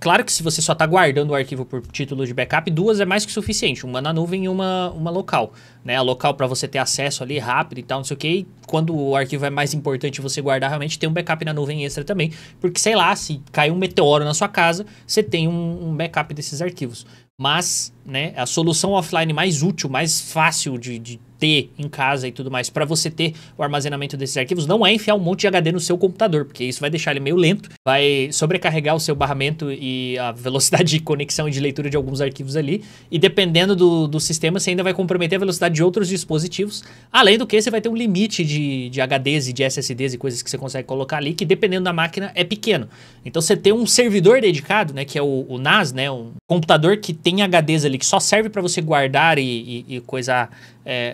Claro que se você só está guardando o arquivo por título de backup, 2 é mais que suficiente, uma na nuvem e uma local, né? A local para você ter acesso ali rápido e tal, não sei o que, e quando o arquivo é mais importante você guardar, realmente tem um backup na nuvem extra também, porque sei lá, se cair um meteoro na sua casa, você tem um backup desses arquivos. Mas, né, a solução offline mais útil, mais fácil de ter em casa e tudo mais, para você ter o armazenamento desses arquivos, não é enfiar um monte de HD no seu computador, porque isso vai deixar ele meio lento, vai sobrecarregar o seu barramento e a velocidade de conexão e de leitura de alguns arquivos ali, e dependendo do sistema, você ainda vai comprometer a velocidade de outros dispositivos, além do que você vai ter um limite de HDs e de SSDs e coisas que você consegue colocar ali, que dependendo da máquina é pequeno. Então você ter um servidor dedicado, né, que é o NAS, né, um computador que tem HDs ali, que só serve para você guardar e coisar...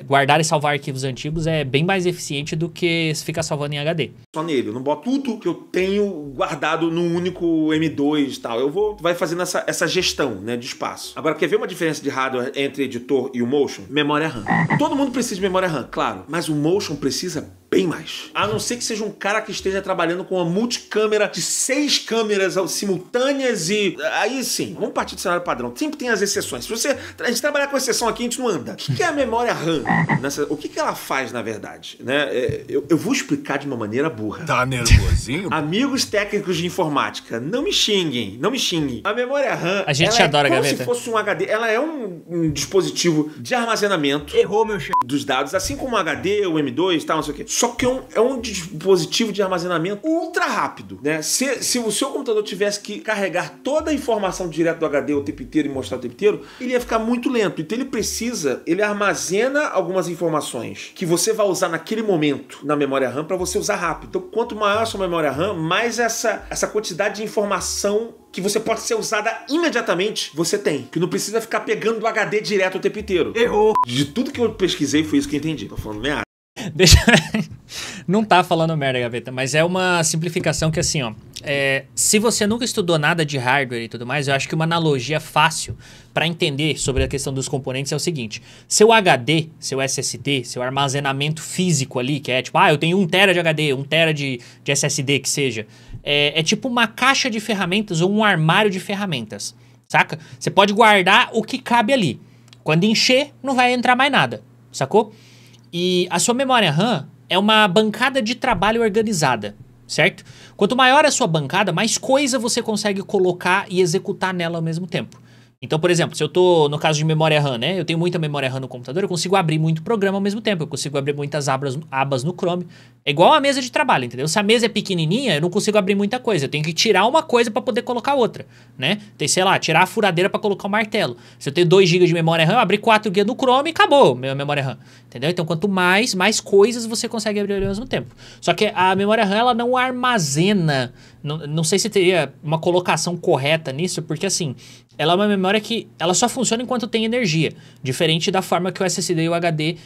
guardar e salvar arquivos antigos é bem mais eficiente do que ficar salvando em HD. Só nele, eu não boto tudo que eu tenho guardado num único M2 e tal. Vai fazendo essa gestão, né, de espaço. Agora, quer ver uma diferença de hardware entre editor e o Motion? Memória RAM. Todo mundo precisa de memória RAM, claro, mas o Motion precisa bem mais. A não ser que seja um cara que esteja trabalhando com uma multicâmera de 6 câmeras simultâneas e... Aí sim, vamos partir do cenário padrão. Sempre tem as exceções. Se a gente trabalhar com exceção aqui, a gente não anda. O que é a memória RAM? O que ela faz, na verdade? Né? Eu vou explicar de uma maneira burra. Tá nervosinho? Amigos técnicos de informática, não me xinguem, não me xinguem. A memória RAM, a gente adora, como Gaveta. se fosse um HD. Ela é um dispositivo de armazenamento. Errou, meu chefe. Dos dados, assim como o HD, o M2 e tal, não sei o quê. Só que é um dispositivo de armazenamento ultra rápido, né? Se o seu computador tivesse que carregar toda a informação direto do HD o tempo inteiro e mostrar o tempo inteiro, ele ia ficar muito lento. Então ele armazena algumas informações que você vai usar naquele momento na memória RAM para você usar rápido. Então, quanto maior a sua memória RAM, mais essa quantidade de informação que você pode ser usada imediatamente, você tem. Que não precisa ficar pegando o HD direto o tempo inteiro. Errou. De tudo que eu pesquisei, foi isso que eu entendi. Tô falando merda. Não tá falando merda, Gaveta, mas é uma simplificação que assim, ó. Se você nunca estudou nada de hardware e tudo mais, eu acho que uma analogia fácil para entender sobre a questão dos componentes é o seguinte: seu HD, seu SSD, seu armazenamento físico ali, que é tipo, eu tenho 1 TB de HD, 1 TB de SSD, que seja, é tipo uma caixa de ferramentas ou um armário de ferramentas, saca? Você pode guardar o que cabe ali. Quando encher, não vai entrar mais nada, sacou? E a sua memória RAM é uma bancada de trabalho organizada, certo? Quanto maior a sua bancada, mais coisa você consegue colocar e executar nela ao mesmo tempo. Então, por exemplo, se eu tô no caso de memória RAM, né? Eu tenho muita memória RAM no computador, eu consigo abrir muito programa ao mesmo tempo. Eu consigo abrir muitas abas no Chrome. É igual a mesa de trabalho, entendeu? Se a mesa é pequenininha, eu não consigo abrir muita coisa. Eu tenho que tirar uma coisa para poder colocar outra, né? Tem, sei lá, tirar a furadeira para colocar o martelo. Se eu tenho 2 GB de memória RAM, eu abri 4 GB no Chrome e acabou minha memória RAM, entendeu? Então, quanto mais coisas você consegue abrir ao mesmo tempo. Só que a memória RAM, ela não armazena... Não sei se teria uma colocação correta nisso, porque assim... Ela é uma memória que ela só funciona enquanto tem energia, diferente da forma que o SSD e o HD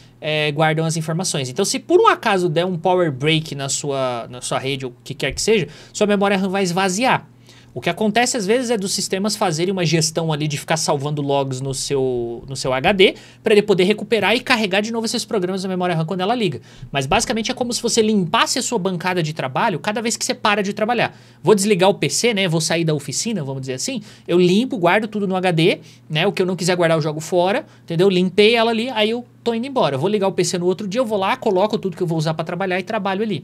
guardam as informações. Então, se por um acaso der um power break na sua rede ou o que quer que seja, sua memória RAM vai esvaziar. O que acontece às vezes é dos sistemas fazerem uma gestão ali de ficar salvando logs no seu HD para ele poder recuperar e carregar de novo esses programas na memória RAM quando ela liga. Mas basicamente é como se você limpasse a sua bancada de trabalho cada vez que você para de trabalhar. Vou desligar o PC, né? Vou sair da oficina, vamos dizer assim. Eu limpo, guardo tudo no HD, né? O que eu não quiser guardar eu jogo fora, entendeu? Limpei ela ali, aí eu tô indo embora. Eu vou ligar o PC no outro dia, eu vou lá, coloco tudo que eu vou usar para trabalhar e trabalho ali.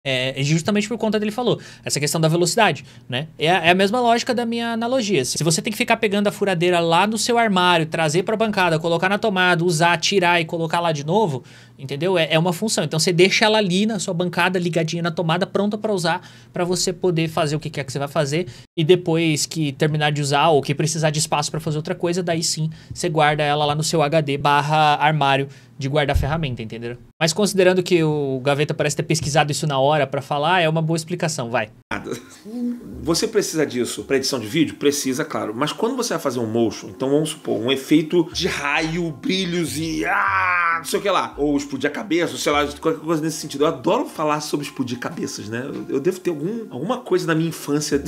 É justamente por conta dele falou, essa questão da velocidade, né? É a mesma lógica da minha analogia. Se você tem que ficar pegando a furadeira lá no seu armário, trazer pra bancada, colocar na tomada, usar, tirar e colocar lá de novo, entendeu? É uma função. Então você deixa ela ali na sua bancada, ligadinha na tomada, pronta pra usar, pra você poder fazer o que quer que você vai fazer. E depois que terminar de usar ou que precisar de espaço pra fazer outra coisa, daí sim você guarda ela lá no seu HD/armário de guardar ferramenta, entendeu? Mas considerando que o Gaveta parece ter pesquisado isso na hora pra falar, é uma boa explicação, vai. Você precisa disso pra edição de vídeo? Precisa, claro. Mas quando você vai fazer um motion, então vamos supor, um efeito de raio, brilhos e não sei o que lá. Ou explodir a cabeça, ou sei lá, qualquer coisa nesse sentido. Eu adoro falar sobre explodir cabeças, né? Eu devo ter alguma coisa na minha infância...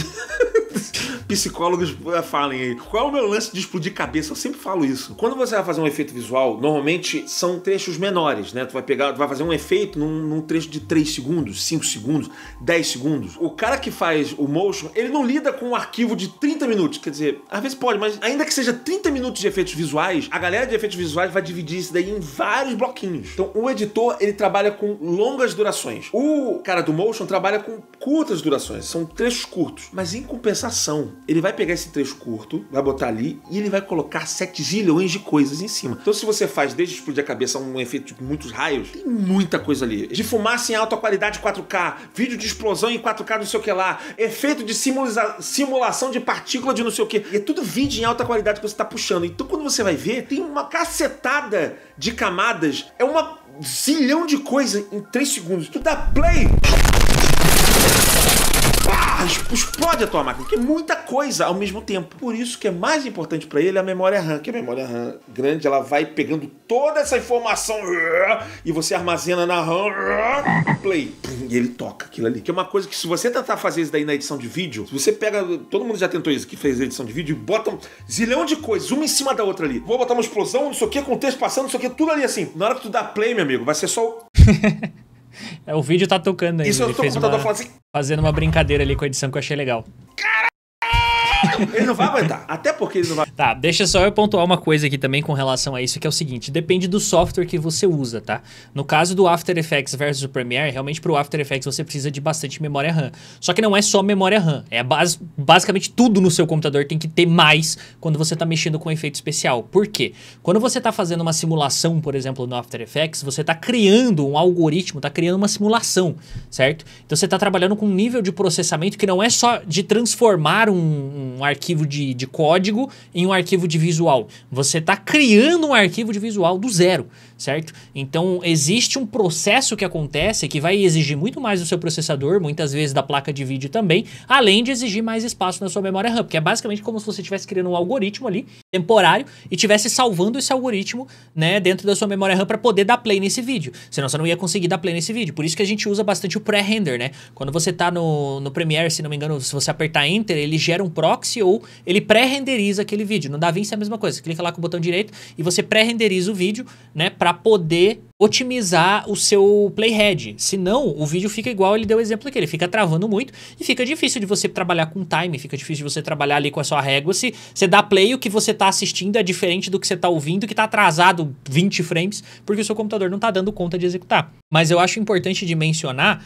Psicólogos falem aí, qual é o meu lance de explodir cabeça? Eu sempre falo isso. Quando você vai fazer um efeito visual, normalmente são trechos menores, né? Tu vai fazer um efeito num trecho de 3 segundos, 5 segundos, 10 segundos. O cara que faz o motion, ele não lida com um arquivo de 30 minutos. Quer dizer, às vezes pode, mas ainda que seja 30 minutos de efeitos visuais, a galera de efeitos visuais vai dividir isso daí em vários bloquinhos. Então, o editor, ele trabalha com longas durações. O cara do motion trabalha com curtas durações. São trechos curtos. Mas em compensação, ele vai pegar esse trecho curto, vai botar ali e ele vai colocar 7 zilhões de coisas em cima. Então se você faz desde explodir a cabeça um efeito de muitos raios, tem muita coisa ali. De fumaça em alta qualidade 4K, vídeo de explosão em 4K não sei o que lá, efeito de simulação de partícula de não sei o que. E é tudo vídeo em alta qualidade que você tá puxando. Então quando você vai ver, tem uma cacetada de camadas, é uma zilhão de coisa em 3 segundos. Tu dá play... explode a tua máquina, porque é muita coisa ao mesmo tempo. Por isso que é mais importante pra ele a memória RAM, que a memória RAM grande, ela vai pegando toda essa informação e você armazena na RAM, play, e ele toca aquilo ali. Que é uma coisa que se você tentar fazer isso daí na edição de vídeo, se você pega, todo mundo já tentou isso, que fez a edição de vídeo, e bota um zilhão de coisas, uma em cima da outra ali. Vou botar uma explosão, não sei o que, com o texto passando, não sei o que, tudo ali assim. Na hora que tu dá play, meu amigo, vai ser só o... O vídeo tá tocando aí. Isso eu tô com o computador falando assim... Fazendo uma brincadeira ali com a edição que eu achei legal. Ele não vai aguentar. Até porque ele não vai... Tá, deixa só eu pontuar uma coisa aqui também com relação a isso, que é o seguinte, depende do software que você usa, tá? No caso do After Effects versus o Premiere, realmente pro After Effects você precisa de bastante memória RAM. Só que não é só memória RAM, é basicamente tudo no seu computador tem que ter mais quando você tá mexendo com efeito especial. Por quê? Quando você tá fazendo uma simulação, por exemplo, no After Effects, você tá criando um algoritmo, tá criando uma simulação, certo? Então você tá trabalhando com um nível de processamento que não é só de transformar um arquivo de código em um arquivo de visual. Você está criando um arquivo de visual do zero, certo? Então, existe um processo que acontece que vai exigir muito mais do seu processador, muitas vezes da placa de vídeo também, além de exigir mais espaço na sua memória RAM, porque é basicamente como se você estivesse criando um algoritmo ali, temporário, e estivesse salvando esse algoritmo, né, dentro da sua memória RAM para poder dar play nesse vídeo. Senão você não ia conseguir dar play nesse vídeo. Por isso que a gente usa bastante o pré-render, né? Quando você tá no Premiere, se não me engano, se você apertar Enter, ele gera um proxy ou ele pré-renderiza aquele vídeo. No DaVinci é a mesma coisa. Você clica lá com o botão direito e você pré-renderiza o vídeo, né, para poder otimizar o seu playhead. Senão, o vídeo fica igual ele deu o exemplo aqui. Ele fica travando muito e fica difícil de você trabalhar com time, fica difícil de você trabalhar ali com a sua régua. Se você dá play, o que você tá assistindo é diferente do que você tá ouvindo, que tá atrasado 20 frames, porque o seu computador não tá dando conta de executar. Mas eu acho importante de mencionar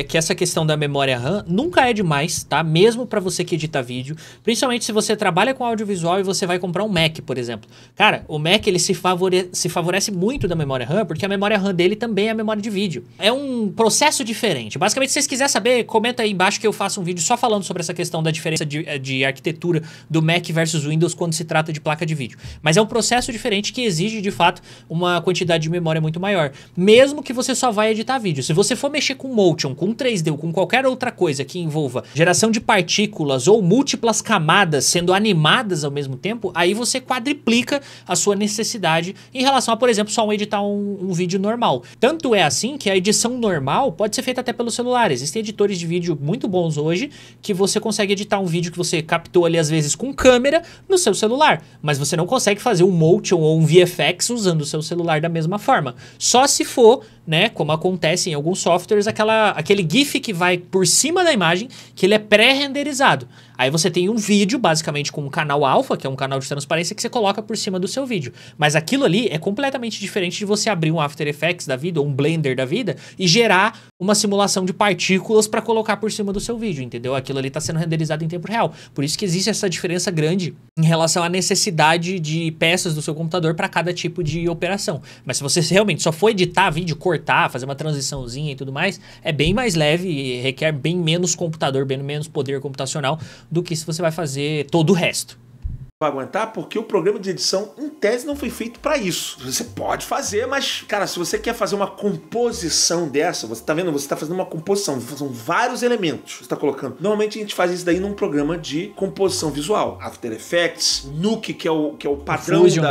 que essa questão da memória RAM nunca é demais, tá? Mesmo para você que edita vídeo, principalmente se você trabalha com audiovisual e você vai comprar um Mac, por exemplo. Cara, o Mac ele se favorece muito da memória RAM, porque a memória RAM dele também é a memória de vídeo. É um processo diferente. Basicamente, se vocês quiserem saber, comenta aí embaixo que eu faço um vídeo só falando sobre essa questão da diferença de arquitetura do Mac versus Windows quando se trata de placa de vídeo. Mas é um processo diferente que exige, de fato, uma quantidade de memória muito maior. Mesmo que você só vai editar vídeo. Se você for mexer com motion, com 3D ou com qualquer outra coisa que envolva geração de partículas ou múltiplas camadas sendo animadas ao mesmo tempo, aí você quadriplica a sua necessidade em relação a, por exemplo, só editar um um vídeo normal. Tanto é assim que a edição normal pode ser feita até pelo celular. Existem editores de vídeo muito bons hoje que você consegue editar um vídeo que você captou ali às vezes com câmera no seu celular, mas você não consegue fazer um motion ou um VFX usando o seu celular da mesma forma. Só se for, né, como acontece em alguns softwares, aquele GIF que vai por cima da imagem, que ele é pré-renderizado. Aí você tem um vídeo, basicamente com um canal alfa, que é um canal de transparência, que você coloca por cima do seu vídeo. Mas aquilo ali é completamente diferente de você abrir um After Effects da vida, ou um Blender da vida, e gerar uma simulação de partículas para colocar por cima do seu vídeo, entendeu? Aquilo ali está sendo renderizado em tempo real. Por isso que existe essa diferença grande em relação à necessidade de peças do seu computador para cada tipo de operação. Mas se você realmente só for editar vídeo, cortar, fazer uma transiçãozinha e tudo mais, é bem mais leve e requer bem menos computador, bem menos poder computacional do que se você vai fazer todo o resto. Vai aguentar porque o programa de edição, em tese, não foi feito pra isso. Você pode fazer, mas, cara, se você quer fazer uma composição dessa, você tá vendo? Você tá fazendo uma composição, são vários elementos que você tá colocando. Normalmente a gente faz isso daí num programa de composição visual. After Effects, Nuke, que é o padrão Fusion,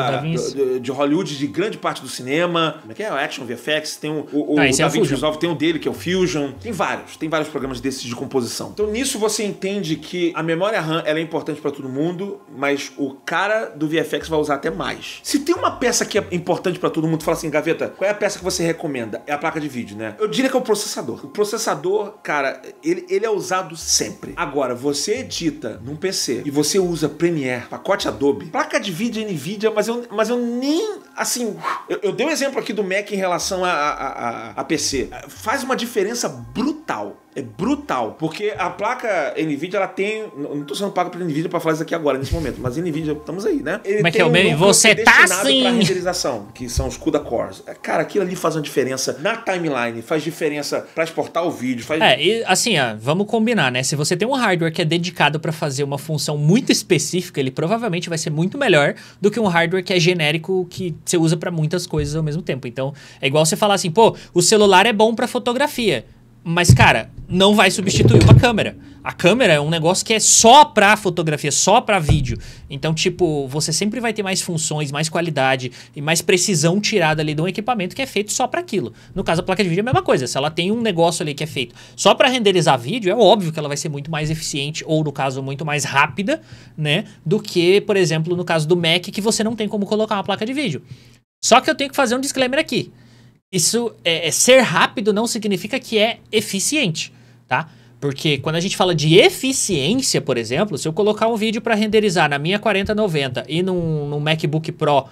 de Hollywood, de grande parte do cinema. Como é que é? O Action VFX, tem o DaVinci Resolve, tem um dele, que é o Fusion. Tem vários programas desses de composição. Então nisso você entende que a memória RAM, ela é importante pra todo mundo, mas o cara do VFX vai usar até mais. Se tem uma peça que é importante pra todo mundo, fala assim, Gaveta, qual é a peça que você recomenda? É a placa de vídeo, né? Eu diria que é o processador. O processador, cara, ele é usado sempre. Agora, você edita num PC e você usa Premiere, pacote Adobe, placa de vídeo NVIDIA, mas eu nem, assim, eu dei um exemplo aqui do Mac em relação a PC. Faz uma diferença brutal. É brutal, porque a placa NVIDIA, ela tem... Não tô sendo pago pra NVIDIA pra falar isso aqui agora, nesse momento, mas NVIDIA, estamos aí, né? Como é que é o meme? Você tá assim! Pra renderização, que são os CUDA cores. Cara, aquilo ali faz uma diferença na timeline, faz diferença pra exportar o vídeo, faz... E assim, vamos combinar, né? Se você tem um hardware que é dedicado pra fazer uma função muito específica, ele provavelmente vai ser muito melhor do que um hardware que é genérico, que você usa pra muitas coisas ao mesmo tempo. Então, é igual você falar assim, pô, o celular é bom pra fotografia. Mas, cara, não vai substituir uma câmera. A câmera é um negócio que é só pra fotografia, só pra vídeo. Então, tipo, você sempre vai ter mais funções, mais qualidade e mais precisão tirada ali de um equipamento que é feito só pra aquilo. No caso, a placa de vídeo é a mesma coisa. Se ela tem um negócio ali que é feito só pra renderizar vídeo, é óbvio que ela vai ser muito mais eficiente ou, no caso, muito mais rápida, né? Do que, por exemplo, no caso do Mac, que você não tem como colocar uma placa de vídeo. Só que eu tenho que fazer um disclaimer aqui. Isso ser rápido não significa que é eficiente, tá? Porque quando a gente fala de eficiência, por exemplo, se eu colocar um vídeo para renderizar na minha 4090 e num MacBook Pro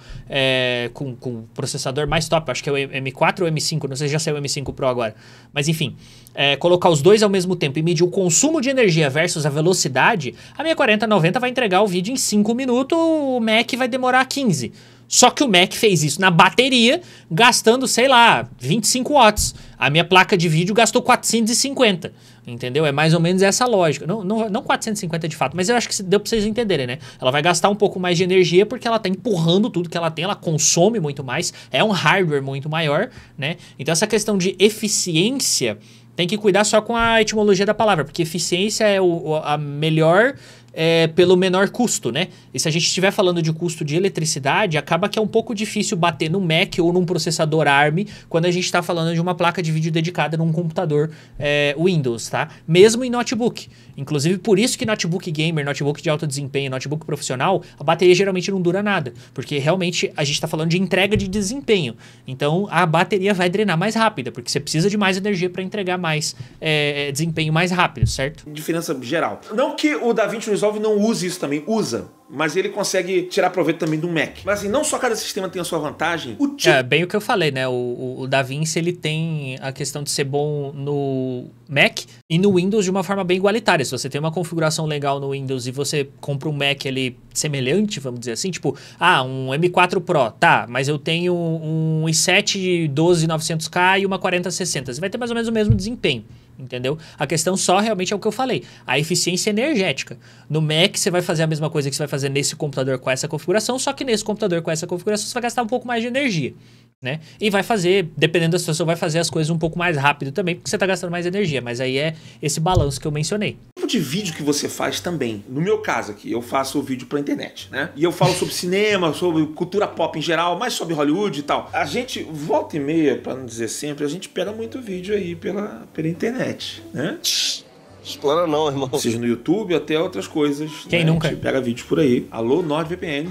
com processador mais top, acho que é o M4 ou M5, não sei se já saiu o M5 Pro agora, mas enfim, colocar os dois ao mesmo tempo e medir o consumo de energia versus a velocidade, a minha 4090 vai entregar o vídeo em 5 minutos, o Mac vai demorar 15. Só que o Mac fez isso na bateria, gastando, sei lá, 25 watts. A minha placa de vídeo gastou 450, entendeu? É mais ou menos essa lógica. Não 450 de fato, mas eu acho que deu pra vocês entenderem, né? Ela vai gastar um pouco mais de energia porque ela tá empurrando tudo que ela tem, ela consome muito mais, é um hardware muito maior, né? Então essa questão de eficiência tem que cuidar só com a etimologia da palavra, porque eficiência é a melhor... pelo menor custo, né? E se a gente estiver falando de custo de eletricidade, acaba que é um pouco difícil bater no Mac ou num processador ARM quando a gente está falando de uma placa de vídeo dedicada num computador Windows, tá? Mesmo em notebook. Inclusive, por isso que notebook gamer, notebook de alto desempenho, notebook profissional, a bateria geralmente não dura nada, porque realmente a gente está falando de entrega de desempenho. Então, a bateria vai drenar mais rápida, porque você precisa de mais energia para entregar mais desempenho mais rápido, certo? Diferença geral. Não que o DaVinci Resolve não use isso também, usa. Mas ele consegue tirar proveito também do Mac. Mas assim, não só cada sistema tem a sua vantagem. Bem o que eu falei, né? O DaVinci, ele tem a questão de ser bom no Mac e no Windows de uma forma bem igualitária. Se você tem uma configuração legal no Windows e você compra um Mac ali semelhante, vamos dizer assim, tipo, um M4 Pro, tá, mas eu tenho um i7 12900K e uma 4060. Você vai ter mais ou menos o mesmo desempenho. Entendeu? A questão só realmente é o que eu falei. A eficiência energética. No Mac você vai fazer a mesma coisa que você vai fazer nesse computador com essa configuração, só que nesse computador com essa configuração você vai gastar um pouco mais de energia, né? E vai fazer, dependendo da situação, vai fazer as coisas um pouco mais rápido também, porque você está gastando mais energia. Mas aí é esse balanço que eu mencionei. Que tipo de vídeo que você faz também. No meu caso aqui, eu faço vídeo pra internet, né? E eu falo sobre cinema, sobre cultura pop em geral, mais sobre Hollywood e tal. A gente, volta e meia, pra não dizer sempre, a gente pega muito vídeo aí pela internet, né? Explana não, irmão. Seja no YouTube, até outras coisas. Quem né? nunca? A gente pega vídeos por aí. Alô, NordVPN.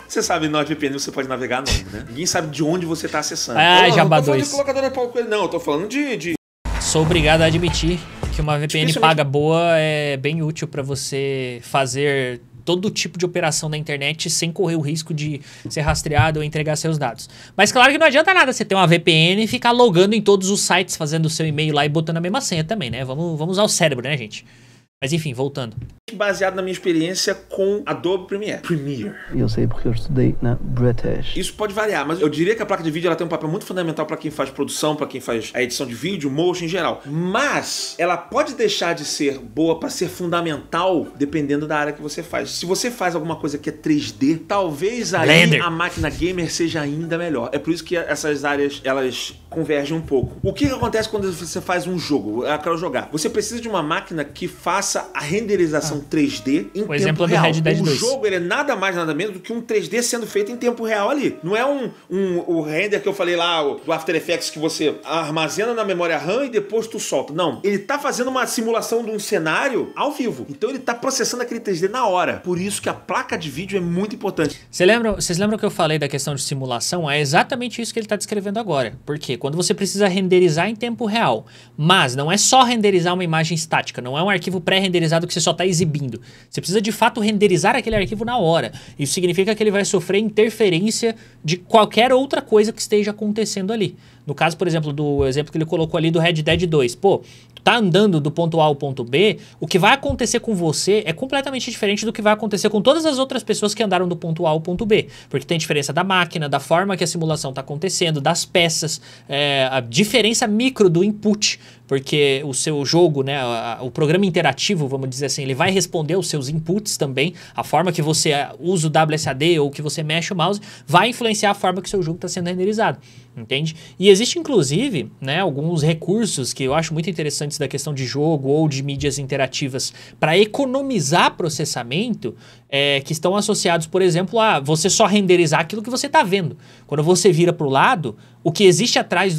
Você sabe, NordVPN você pode navegar não, né? Ninguém sabe de onde você tá acessando. Ah, Jabá não tô falando 2. de colocadora Paulo Coelho, não. Eu tô falando de... Sou obrigado a admitir que uma VPN paga boa é bem útil para você fazer todo tipo de operação na internet sem correr o risco de ser rastreado ou entregar seus dados. Mas claro que não adianta nada você ter uma VPN e ficar logando em todos os sites, fazendo o seu e-mail lá e botando a mesma senha também, né? Vamos usar o cérebro, né, gente? Mas enfim, voltando. Baseado na minha experiência com Adobe Premiere. E eu sei porque eu estudei na British. Isso pode variar, mas eu diria que a placa de vídeo ela tem um papel muito fundamental para quem faz produção, para quem faz a edição de vídeo, motion em geral. Mas ela pode deixar de ser boa para ser fundamental dependendo da área que você faz. Se você faz alguma coisa que é 3D, talvez aí a máquina gamer seja ainda melhor. É por isso que essas áreas elas convergem um pouco. O que acontece quando você faz um jogo? Eu quero jogar. Você precisa de uma máquina que faça a renderização 3D em tempo exemplo real. Do Red Dead 2. O jogo ele é nada mais nada menos do que um 3D sendo feito em tempo real ali. Não é o render que eu falei lá, do After Effects, que você armazena na memória RAM e depois tu solta. Não. Ele tá fazendo uma simulação de um cenário ao vivo. Então ele tá processando aquele 3D na hora. Por isso que a placa de vídeo é muito importante. Vocês lembram que eu falei da questão de simulação? É exatamente isso que ele tá descrevendo agora. Por quê? Quando você precisa renderizar em tempo real, mas não é só renderizar uma imagem estática, não é um arquivo pré-renderizado que você só tá exibindo. Você precisa de fato renderizar aquele arquivo na hora. Isso significa que ele vai sofrer interferência de qualquer outra coisa que esteja acontecendo ali. No caso, por exemplo, do exemplo que ele colocou ali do Red Dead 2. Pô, tu tá andando do ponto A ao ponto B, o que vai acontecer com você é completamente diferente do que vai acontecer com todas as outras pessoas que andaram do ponto A ao ponto B. Porque tem diferença da máquina, da forma que a simulação tá acontecendo, das peças, a diferença micro do input. Porque o seu jogo, né, o programa interativo, vamos dizer assim, ele vai responder aos seus inputs também. A forma que você usa o WSAD ou que você mexe o mouse vai influenciar a forma que o seu jogo está sendo renderizado. Entende? E existe, inclusive, né, alguns recursos que eu acho muito interessantes da questão de jogo ou de mídias interativas para economizar processamento, que estão associados, por exemplo, a você só renderizar aquilo que você está vendo. Quando você vira para o lado, o que existe atrás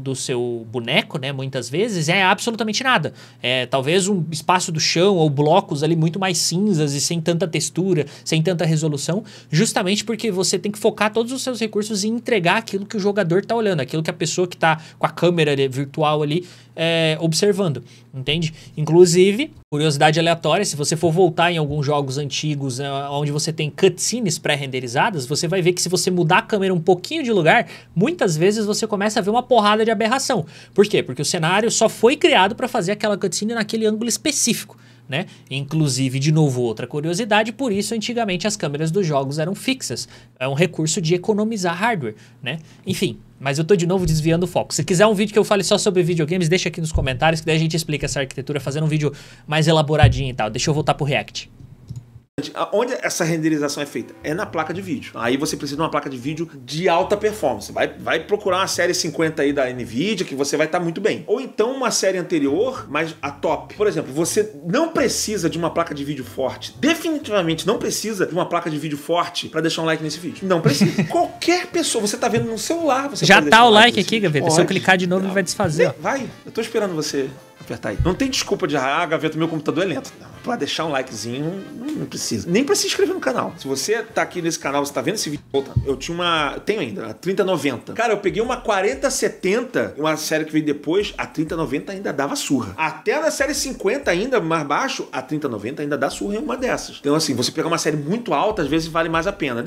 do seu boneco, né, muitas vezes, é absolutamente nada. É talvez um espaço do chão ou blocos ali muito mais cinzas e sem tanta textura, sem tanta resolução, justamente porque você tem que focar todos os seus recursos em entregar aquilo que o jogador está olhando, aquilo que a pessoa que está com a câmera virtual ali observando, entende? Inclusive, curiosidade aleatória, se você for voltar em alguns jogos antigos onde você tem cutscenes pré-renderizadas, você vai ver que se você mudar a câmera um pouquinho de lugar, muitas vezes você começa a ver uma porrada de aberração. Por quê? Porque o cenário só foi criado para fazer aquela cutscene naquele ângulo específico, né? Inclusive, de novo, outra curiosidade, por isso antigamente as câmeras dos jogos eram fixas. É um recurso de economizar hardware, né? Enfim, mas eu tô de novo desviando o foco. Se quiser um vídeo que eu fale só sobre videogames, deixa aqui nos comentários que daí a gente explica essa arquitetura fazendo um vídeo mais elaboradinho e tal. Deixa eu voltar pro React. Onde essa renderização é feita? É na placa de vídeo. Aí você precisa de uma placa de vídeo de alta performance. Vai procurar uma série 50 aí da NVIDIA que você vai estar muito bem. Ou então uma série anterior, mas a top. Por exemplo, você não precisa de uma placa de vídeo forte. Definitivamente não precisa de uma placa de vídeo forte para deixar um like nesse vídeo. Não precisa. Qualquer pessoa, você tá vendo no celular, você já pode tá o like nesse aqui, vídeo. Gaveta. Se eu clicar de novo, ele vai desfazer. Vai, eu tô esperando você apertar aí. Não tem desculpa de, Gaveta, meu computador é lento. Não, pra deixar um likezinho, não precisa. Nem pra se inscrever no canal. Se você tá aqui nesse canal, você tá vendo esse vídeo, eu tenho ainda, a 3090. Cara, eu peguei uma 4070, uma série que veio depois, a 3090 ainda dava surra. Até na série 50 ainda, mais baixo, a 3090 ainda dá surra em uma dessas. Então assim, você pegar uma série muito alta, às vezes vale mais a pena.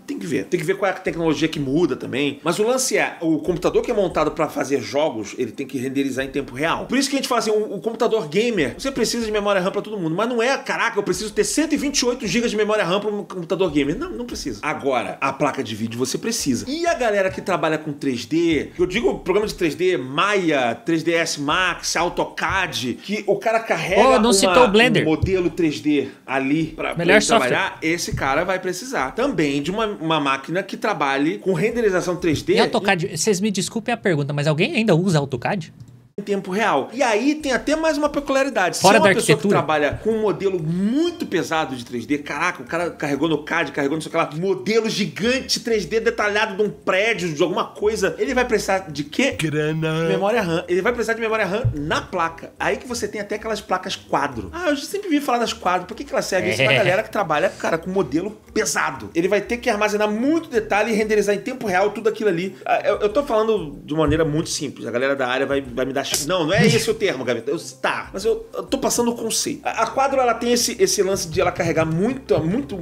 Tem que ver. Tem que ver qual é a tecnologia que muda também. Mas o lance é, o computador que é montado pra fazer jogos, ele tem que renderizar em tempo real. Por isso que a gente fala assim, o computador gamer, você precisa de memória RAM pra todo mundo, mas não é, caraca, eu preciso ter 128 GB de memória RAM para um computador gamer. Não precisa. Agora, a placa de vídeo você precisa. E a galera que trabalha com 3D, eu digo programa de 3D, Maya, 3ds Max, AutoCAD, que o cara carrega um modelo 3D ali para trabalhar, esse cara vai precisar também de uma máquina que trabalhe com renderização 3D. E AutoCAD, vocês me desculpem a pergunta, mas alguém ainda usa AutoCAD? em tempo real. E aí tem até mais uma peculiaridade. Fora Se é uma da pessoa que arquitetura, trabalha com um modelo muito pesado de 3D, caraca, o cara carregou no CAD, carregou no sei lá, modelo gigante 3D detalhado de um prédio, de alguma coisa, ele vai precisar de quê? Grana. Memória RAM. Ele vai precisar de memória RAM na placa. Aí que você tem até aquelas placas quadro. Ah, eu sempre vi falar das quadro. Por que elas servem? Isso é pra galera que trabalha, cara, com modelo pesado. Ele vai ter que armazenar muito detalhe e renderizar em tempo real tudo aquilo ali. Eu tô falando de maneira muito simples. A galera da área vai me dar... Não é esse o termo, Gaveta. Tá, mas eu tô passando o conceito. A quadro, ela tem esse lance de ela carregar muita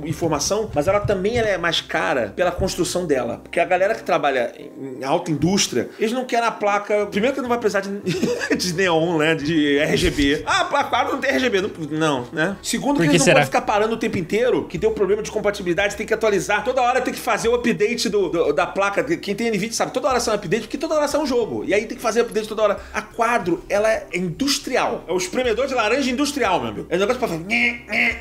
informação, mas ela também é mais cara pela construção dela. Porque a galera que trabalha em alta indústria, eles não querem a placa... Primeiro que não vai precisar de neon, né? De RGB. Ah, a quadro não tem RGB. Não, né? Segundo que eles não podem ficar parando o tempo inteiro, que tem um problema de compatibilidade, tem que atualizar. Toda hora tem que fazer o update da placa. Quem tem NVIDIA sabe, toda hora sai um update, porque toda hora sai um jogo. E aí tem que fazer update toda hora. A quadro, ela é industrial. É o espremedor de laranja industrial, meu amigo. É um negócio pra fazer...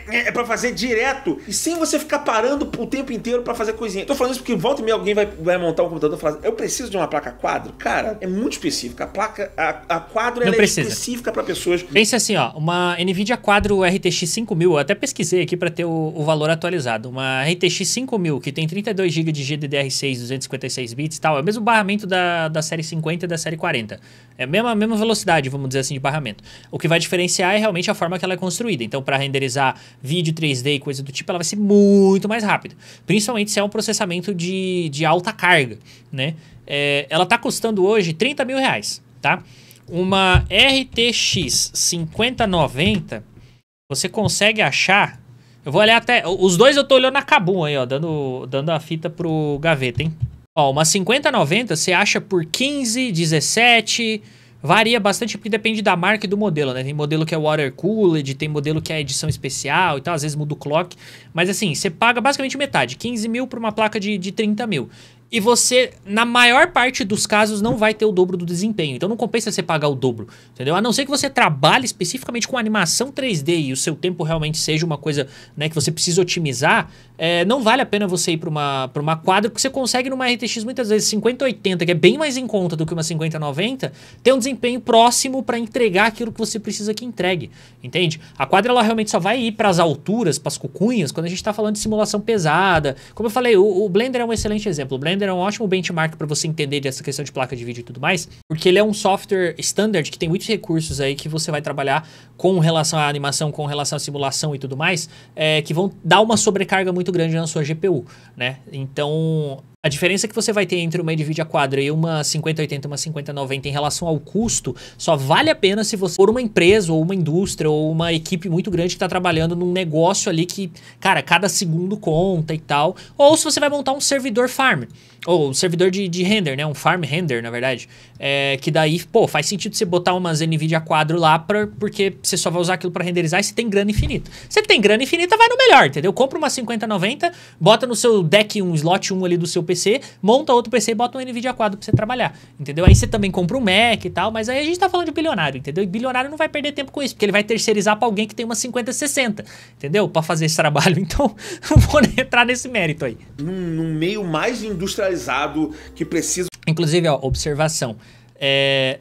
É pra fazer direto e sem você ficar parando o tempo inteiro pra fazer coisinha. Tô falando isso porque volta e meia alguém vai montar um computador e falar, eu preciso de uma placa quadro? Cara, é muito específica. A quadro, ela é específica pra pessoas. Pensa assim, ó, uma NVIDIA Quadro RTX 5000, eu até pesquisei aqui pra ter o valor atualizado. Uma RTX 5000 que tem 32 GB de GDDR6, 256 bits e tal, é o mesmo barramento da série 50 e da série 40. É a mesma velocidade, vamos dizer assim, de barramento. O que vai diferenciar é realmente a forma que ela é construída. Então, para renderizar vídeo 3D e coisa do tipo, ela vai ser muito mais rápida. Principalmente se é um processamento de alta carga, né? Ela tá custando hoje R$30 mil, tá? Uma RTX 5090, você consegue achar... Eu vou olhar até... Os dois eu tô olhando na Kabum aí, ó, dando a fita pro Gaveta, hein? Ó, uma 5090 você acha por 15, 17... Varia bastante porque depende da marca e do modelo, né? Tem modelo que é water cooled, tem modelo que é edição especial e tal, às vezes muda o clock. Mas assim, você paga basicamente metade, 15 mil por uma placa de 30 mil. E você, na maior parte dos casos, não vai ter o dobro do desempenho. Então não compensa você pagar o dobro, entendeu? A não ser que você trabalhe especificamente com animação 3D e o seu tempo realmente seja uma coisa, né, que você precisa otimizar, não vale a pena você ir para uma quadro, porque você consegue numa RTX muitas vezes 5080, que é bem mais em conta do que uma 5090, ter um desempenho próximo para entregar aquilo que você precisa que entregue, entende? A quadra, ela realmente só vai ir para as alturas, para as cucunhas, quando a gente está falando de simulação pesada. Como eu falei, o Blender é um excelente exemplo. O Blender é um ótimo benchmark para você entender dessa questão de placa de vídeo e tudo mais, porque ele é um software standard que tem muitos recursos aí que você vai trabalhar com relação à animação, com relação à simulação e tudo mais, que vão dar uma sobrecarga muito grande na sua GPU, né? Então... A diferença que você vai ter entre uma NVIDIA Quadro e uma 5080 e uma 5090 em relação ao custo só vale a pena se você for uma empresa ou uma indústria ou uma equipe muito grande que está trabalhando num negócio ali que, cara, cada segundo conta e tal. Ou se você vai montar um servidor farm, ou um servidor de render, né? Um farm render, na verdade. Que daí, pô, faz sentido você botar umas NVIDIA Quadro lá porque você só vai usar aquilo para renderizar e você tem grana infinita. Você tem grana infinita, vai no melhor, entendeu? Compra uma 5090, bota no seu deck um slot 1 ali do seu PC, monta outro PC e bota um NVIDIA Quadro pra você trabalhar, entendeu? Aí você também compra um Mac e tal, mas aí a gente tá falando de bilionário, entendeu? E bilionário não vai perder tempo com isso, porque ele vai terceirizar pra alguém que tem uma 5060, entendeu? Pra fazer esse trabalho, então não vou nem entrar nesse mérito aí. Num meio mais industrializado que precisa... Inclusive, ó, observação.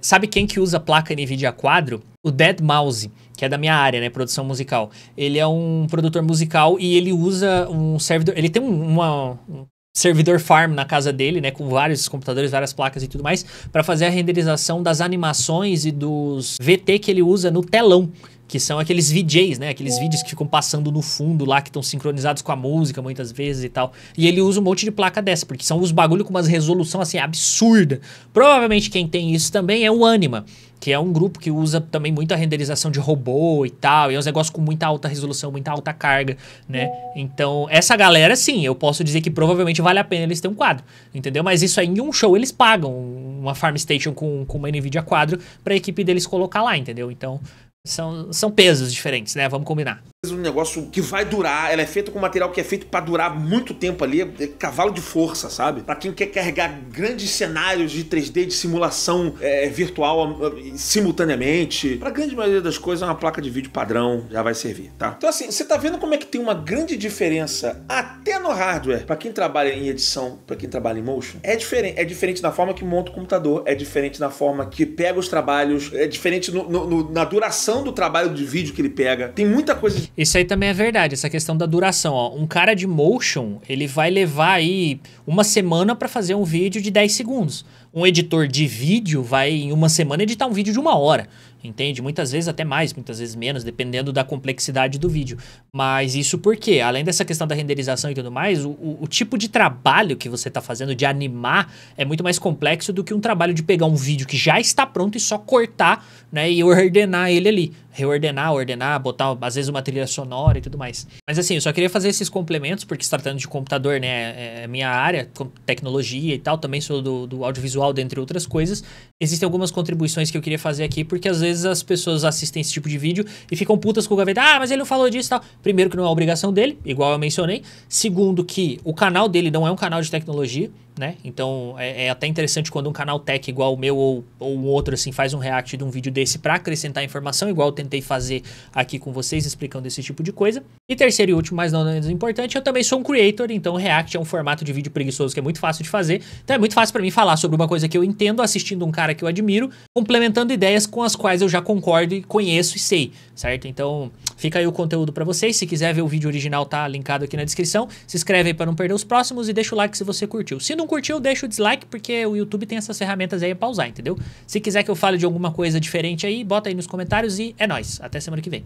Sabe quem que usa placa NVIDIA Quadro? O deadmau5, que é da minha área, né, produção musical. Ele é um produtor musical e ele usa um servidor... Ele tem um servidor farm na casa dele, né, com vários computadores, várias placas e tudo mais, para fazer a renderização das animações e dos VT que ele usa no telão, que são aqueles VJs, né, aqueles vídeos que ficam passando no fundo lá, que estão sincronizados com a música muitas vezes e tal. E ele usa um monte de placa dessa, porque são os bagulho com umas resolução assim absurda. Provavelmente quem tem isso também é o Anima, que é um grupo que usa também muita renderização de robô e tal, e é uns negócios com muita alta resolução, muita alta carga, né? Então, essa galera, sim, eu posso dizer que provavelmente vale a pena eles terem um quadro, entendeu? Mas isso aí, em um show, eles pagam uma Farm Station com uma NVIDIA Quadro pra equipe deles colocar lá, entendeu? Então, São pesos diferentes, né? Vamos combinar. Um negócio que vai durar, ela é feita com material que é feito pra durar muito tempo ali, é cavalo de força, sabe? Pra quem quer carregar grandes cenários de 3D, de simulação virtual simultaneamente, pra grande maioria das coisas, uma placa de vídeo padrão já vai servir, tá? Então assim, você tá vendo como é que tem uma grande diferença até no hardware, pra quem trabalha em edição, pra quem trabalha em motion? É diferente na forma que monta o computador, é diferente na forma que pega os trabalhos, é diferente na duração do trabalho de vídeo que ele pega. Tem muita coisa. Isso aí também é verdade, essa questão da duração, ó. Um cara de motion, ele vai levar aí uma semana pra fazer um vídeo de 10 segundos. Um editor de vídeo vai, em uma semana, editar um vídeo de 1 hora. Entende? Muitas vezes até mais, muitas vezes menos, dependendo da complexidade do vídeo. Mas isso porque, além dessa questão da renderização e tudo mais, o tipo de trabalho que você está fazendo de animar é muito mais complexo do que um trabalho de pegar um vídeo que já está pronto e só cortar, né, e ordenar ele ali. Ordenar, botar às vezes uma trilha sonora e tudo mais. Mas assim, eu só queria fazer esses complementos, porque se tratando de computador, né, é minha área, tecnologia e tal, também sou do audiovisual, dentre outras coisas. Existem algumas contribuições que eu queria fazer aqui, porque às vezes as pessoas assistem esse tipo de vídeo e ficam putas com o Gaveta. Ah, mas ele não falou disso e tal. Primeiro que não é obrigação dele, igual eu mencionei. Segundo que o canal dele não é um canal de tecnologia, né? Então é até interessante quando um canal tech igual o meu ou um outro assim faz um react de um vídeo desse pra acrescentar informação, igual eu tentei fazer aqui com vocês explicando esse tipo de coisa. E terceiro e último, mas não menos importante, eu também sou um creator, então o react é um formato de vídeo preguiçoso que é muito fácil de fazer. Então é muito fácil pra mim falar sobre uma coisa que eu entendo assistindo um cara que eu admiro, complementando ideias com as quais eu já concordo e conheço e sei, certo? Então fica aí o conteúdo pra vocês. Se quiser ver o vídeo original, tá linkado aqui na descrição. Se inscreve aí pra não perder os próximos e deixa o like se você curtiu. Se não curtiu, deixa o dislike, porque o YouTube tem essas ferramentas aí pra usar, entendeu? Se quiser que eu fale de alguma coisa diferente aí, bota aí nos comentários e é nóis. Até semana que vem.